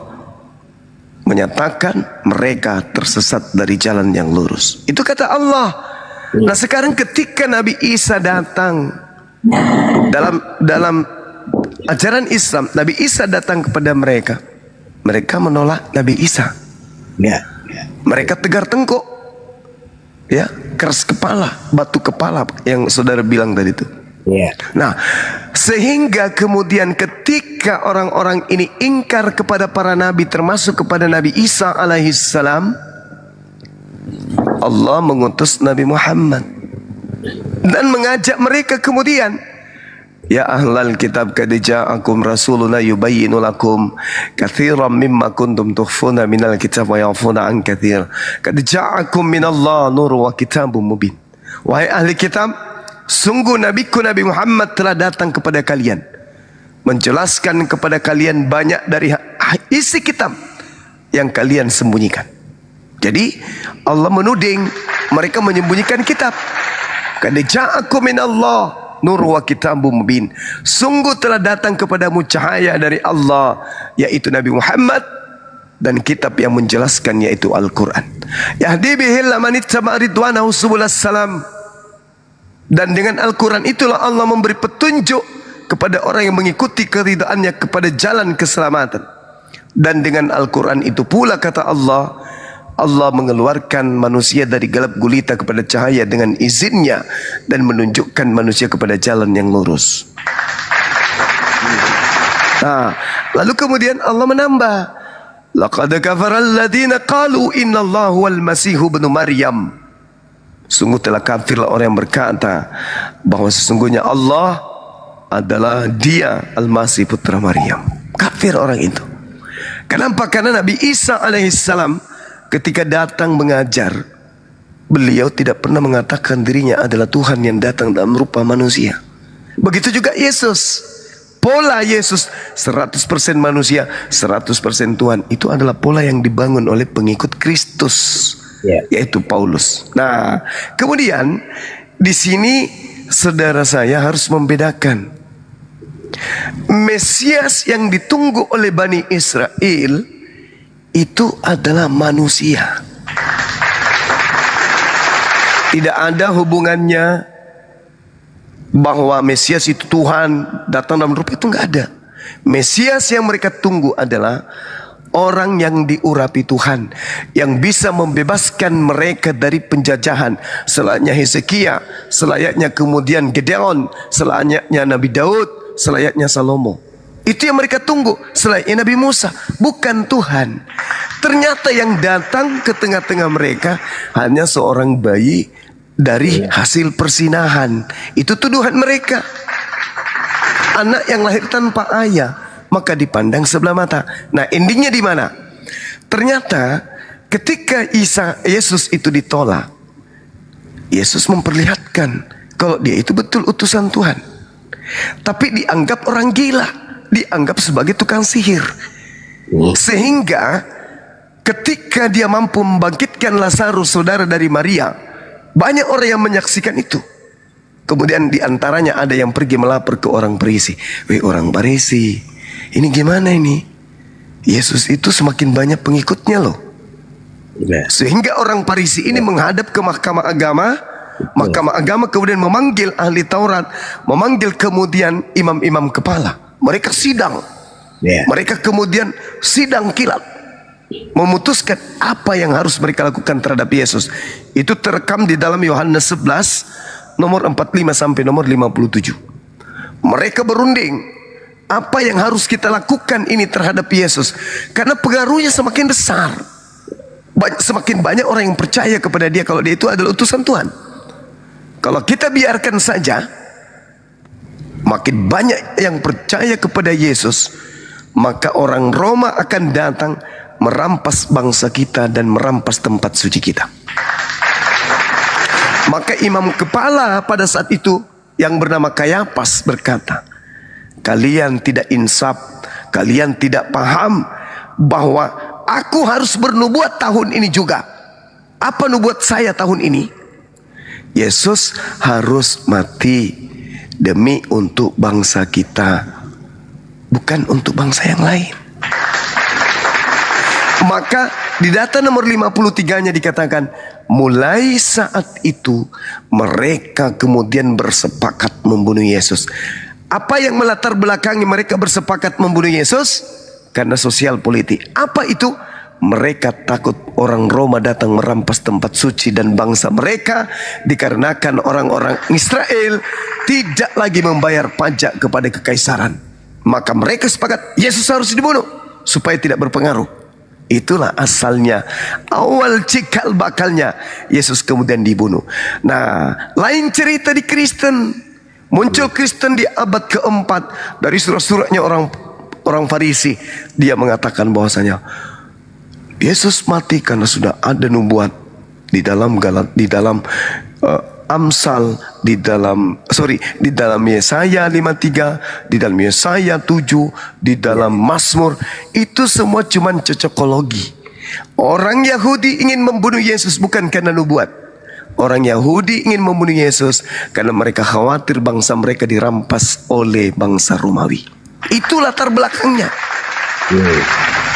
menyatakan mereka tersesat dari jalan yang lurus. Itu kata Allah. Nah, sekarang ketika Nabi Isa datang dalam ajaran Islam, Nabi Isa datang kepada mereka, mereka menolak Nabi Isa. Mereka tegar tengkuk, ya, keras kepala, batu kepala yang saudara bilang tadi itu. Nah, sehingga kemudian ketika orang-orang ini ingkar kepada para nabi, termasuk kepada Nabi Isa alaihissalam, Allah mengutus Nabi Muhammad dan mengajak mereka kemudian, ya ahlal kitab qad ja'akum rasuluna yubayyinu lakum katsiran mimma kuntum tukhfuna minal kitab wa ya'funa an katsir qad ja'akum minallah nurun wa kitabun mubin. Wahai ahli kitab, sungguh nabiku Nabi Muhammad telah datang kepada kalian, menjelaskan kepada kalian banyak dari isi kitab yang kalian sembunyikan. Jadi Allah menuding mereka menyembunyikan kitab. Qad ja'akum minallah nur wa kitabun mubin. Sungguh telah datang kepadamu cahaya dari Allah, yaitu Nabi Muhammad, dan kitab yang menjelaskan, yaitu Al-Quran. Yahdi bihil man ittaba ridwanahu subulas salam. Dan dengan Al-Quran itulah Allah memberi petunjuk kepada orang yang mengikuti keridaannya kepada jalan keselamatan. Dan dengan Al-Quran itu pula kata Allah, Allah mengeluarkan manusia dari gelap gulita kepada cahaya dengan izinnya dan menunjukkan manusia kepada jalan yang lurus. Nah, lalu kemudian Allah menambah, laqad kafara alladziina qalu innallahu wal masihu ibnu Maryam. Sungguh telah kafirlah orang yang berkata bahwa sesungguhnya Allah adalah Dia Al-Masih putra Maryam. Kafir orang itu. Kenapa? Karena Nabi Isa alaihissalam ketika datang mengajar, beliau tidak pernah mengatakan dirinya adalah Tuhan yang datang dalam rupa manusia. Begitu juga Yesus. Pola Yesus 100% manusia, 100% Tuhan. Itu adalah pola yang dibangun oleh pengikut Kristus, yaitu Paulus. Nah, kemudian di sini saudara saya harus membedakan Mesias yang ditunggu oleh Bani Israel itu adalah manusia. Tidak ada hubungannya bahwa Mesias itu Tuhan datang dalam rupa, itu nggak ada. Mesias yang mereka tunggu adalah orang yang diurapi Tuhan, yang bisa membebaskan mereka dari penjajahan, selayaknya Hezekia, selayaknya kemudian Gedeon, selayaknya Nabi Daud, selayaknya Salomo. Itu yang mereka tunggu, selayaknya Nabi Musa, bukan Tuhan. Ternyata yang datang ke tengah-tengah mereka hanya seorang bayi dari hasil persinahan. Itu tuduhan mereka. Anak yang lahir tanpa ayah, maka dipandang sebelah mata. Nah, endingnya di mana? Ternyata ketika Yesus itu ditolak, Yesus memperlihatkan kalau dia itu betul utusan Tuhan. Tapi dianggap orang gila, dianggap sebagai tukang sihir. Sehingga ketika dia mampu membangkitkan Lazarus, saudara dari Maria, banyak orang yang menyaksikan itu. Kemudian diantaranya ada yang pergi melapor ke orang Farisi. Weh, orang Farisi, ini gimana ini? Yesus itu semakin banyak pengikutnya loh. Sehingga orang Farisi ini menghadap ke mahkamah agama. Mahkamah agama kemudian memanggil ahli Taurat, memanggil kemudian imam-imam kepala. Mereka sidang. Mereka kemudian sidang kilat, memutuskan apa yang harus mereka lakukan terhadap Yesus. Itu terekam di dalam Yohanes 11 nomor 45 sampai nomor 57. Mereka berunding apa yang harus kita lakukan ini terhadap Yesus, karena pengaruhnya semakin besar. Semakin banyak orang yang percaya kepada dia kalau dia itu adalah utusan Tuhan. Kalau kita biarkan saja, makin banyak yang percaya kepada Yesus, maka orang Roma akan datang merampas bangsa kita dan merampas tempat suci kita. Maka imam kepala pada saat itu yang bernama Kayafas berkata, kalian tidak insaf, kalian tidak paham bahwa aku harus bernubuat tahun ini juga. Apa nubuat saya tahun ini? Yesus harus mati demi untuk bangsa kita, bukan untuk bangsa yang lain. Maka di data nomor 53-nya dikatakan, mulai saat itu mereka kemudian bersepakat membunuh Yesus. Apa yang melatar belakangi mereka bersepakat membunuh Yesus? Karena sosial politik. Apa itu? Mereka takut orang Roma datang merampas tempat suci dan bangsa mereka, dikarenakan orang-orang Israel tidak lagi membayar pajak kepada kekaisaran. Maka mereka sepakat Yesus harus dibunuh supaya tidak berpengaruh. Itulah asalnya, awal cikal bakalnya Yesus kemudian dibunuh. Nah, lain cerita di Kristen. Muncul Kristen di abad keempat. Dari surat-suratnya orang Farisi, dia mengatakan bahwasanya Yesus mati karena sudah ada nubuat di dalam Amsal, di dalam Yesaya 53, di dalam Yesaya 7, di dalam Mazmur. Itu semua cuma cocokologi. Orang Yahudi ingin membunuh Yesus bukan karena nubuat. Orang Yahudi ingin membunuh Yesus karena mereka khawatir bangsa mereka dirampas oleh bangsa Romawi. Itu latar belakangnya.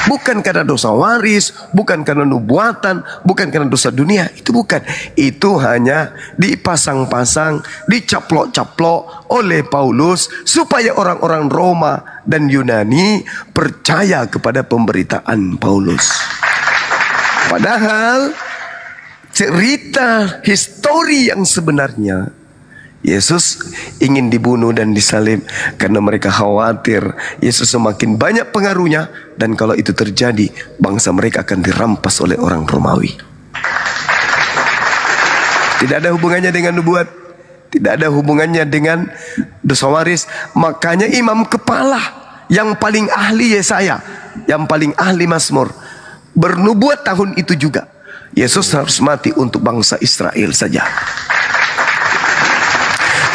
Bukan karena dosa waris, bukan karena nubuatan, bukan karena dosa dunia. Itu bukan. Itu hanya dipasang-pasang, dicaplok-caplok oleh Paulus supaya orang-orang Roma dan Yunani percaya kepada pemberitaan Paulus. Padahal cerita histori yang sebenarnya, Yesus ingin dibunuh dan disalib karena mereka khawatir Yesus semakin banyak pengaruhnya, dan kalau itu terjadi bangsa mereka akan dirampas oleh orang Romawi. Tidak ada hubungannya dengan nubuat, tidak ada hubungannya dengan dosa waris. Makanya imam kepala yang paling ahli Yesaya, yang paling ahli Mazmur, bernubuat tahun itu juga Yesus harus mati untuk bangsa Israel saja.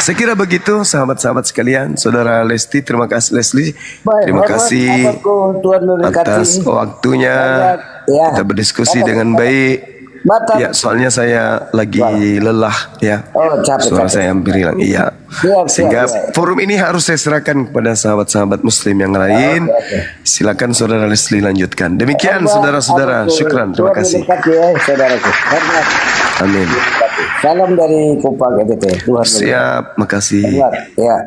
Saya kira begitu sahabat-sahabat sekalian. Saudara Lesti, terima kasih Leslie. Baik, Terima kasih Tuhan memberkati. atas waktunya. Ya. Kita berdiskusi dengan baik. Batam. Ya, soalnya saya lagi lelah ya. Oh, capek, Suara capek. saya hampir hilang. Iya. Sehingga forum ini harus saya serahkan kepada sahabat-sahabat muslim yang lain. Silakan Saudara Leslie lanjutkan. Demikian saudara-saudara. Syukran. Terima kasih. Memberkati ya, saudaraku. Hormat. Amin. Salam dari Kupang NTT. Tuhan memberkati. Siap. Makasih. Hormat. Ya.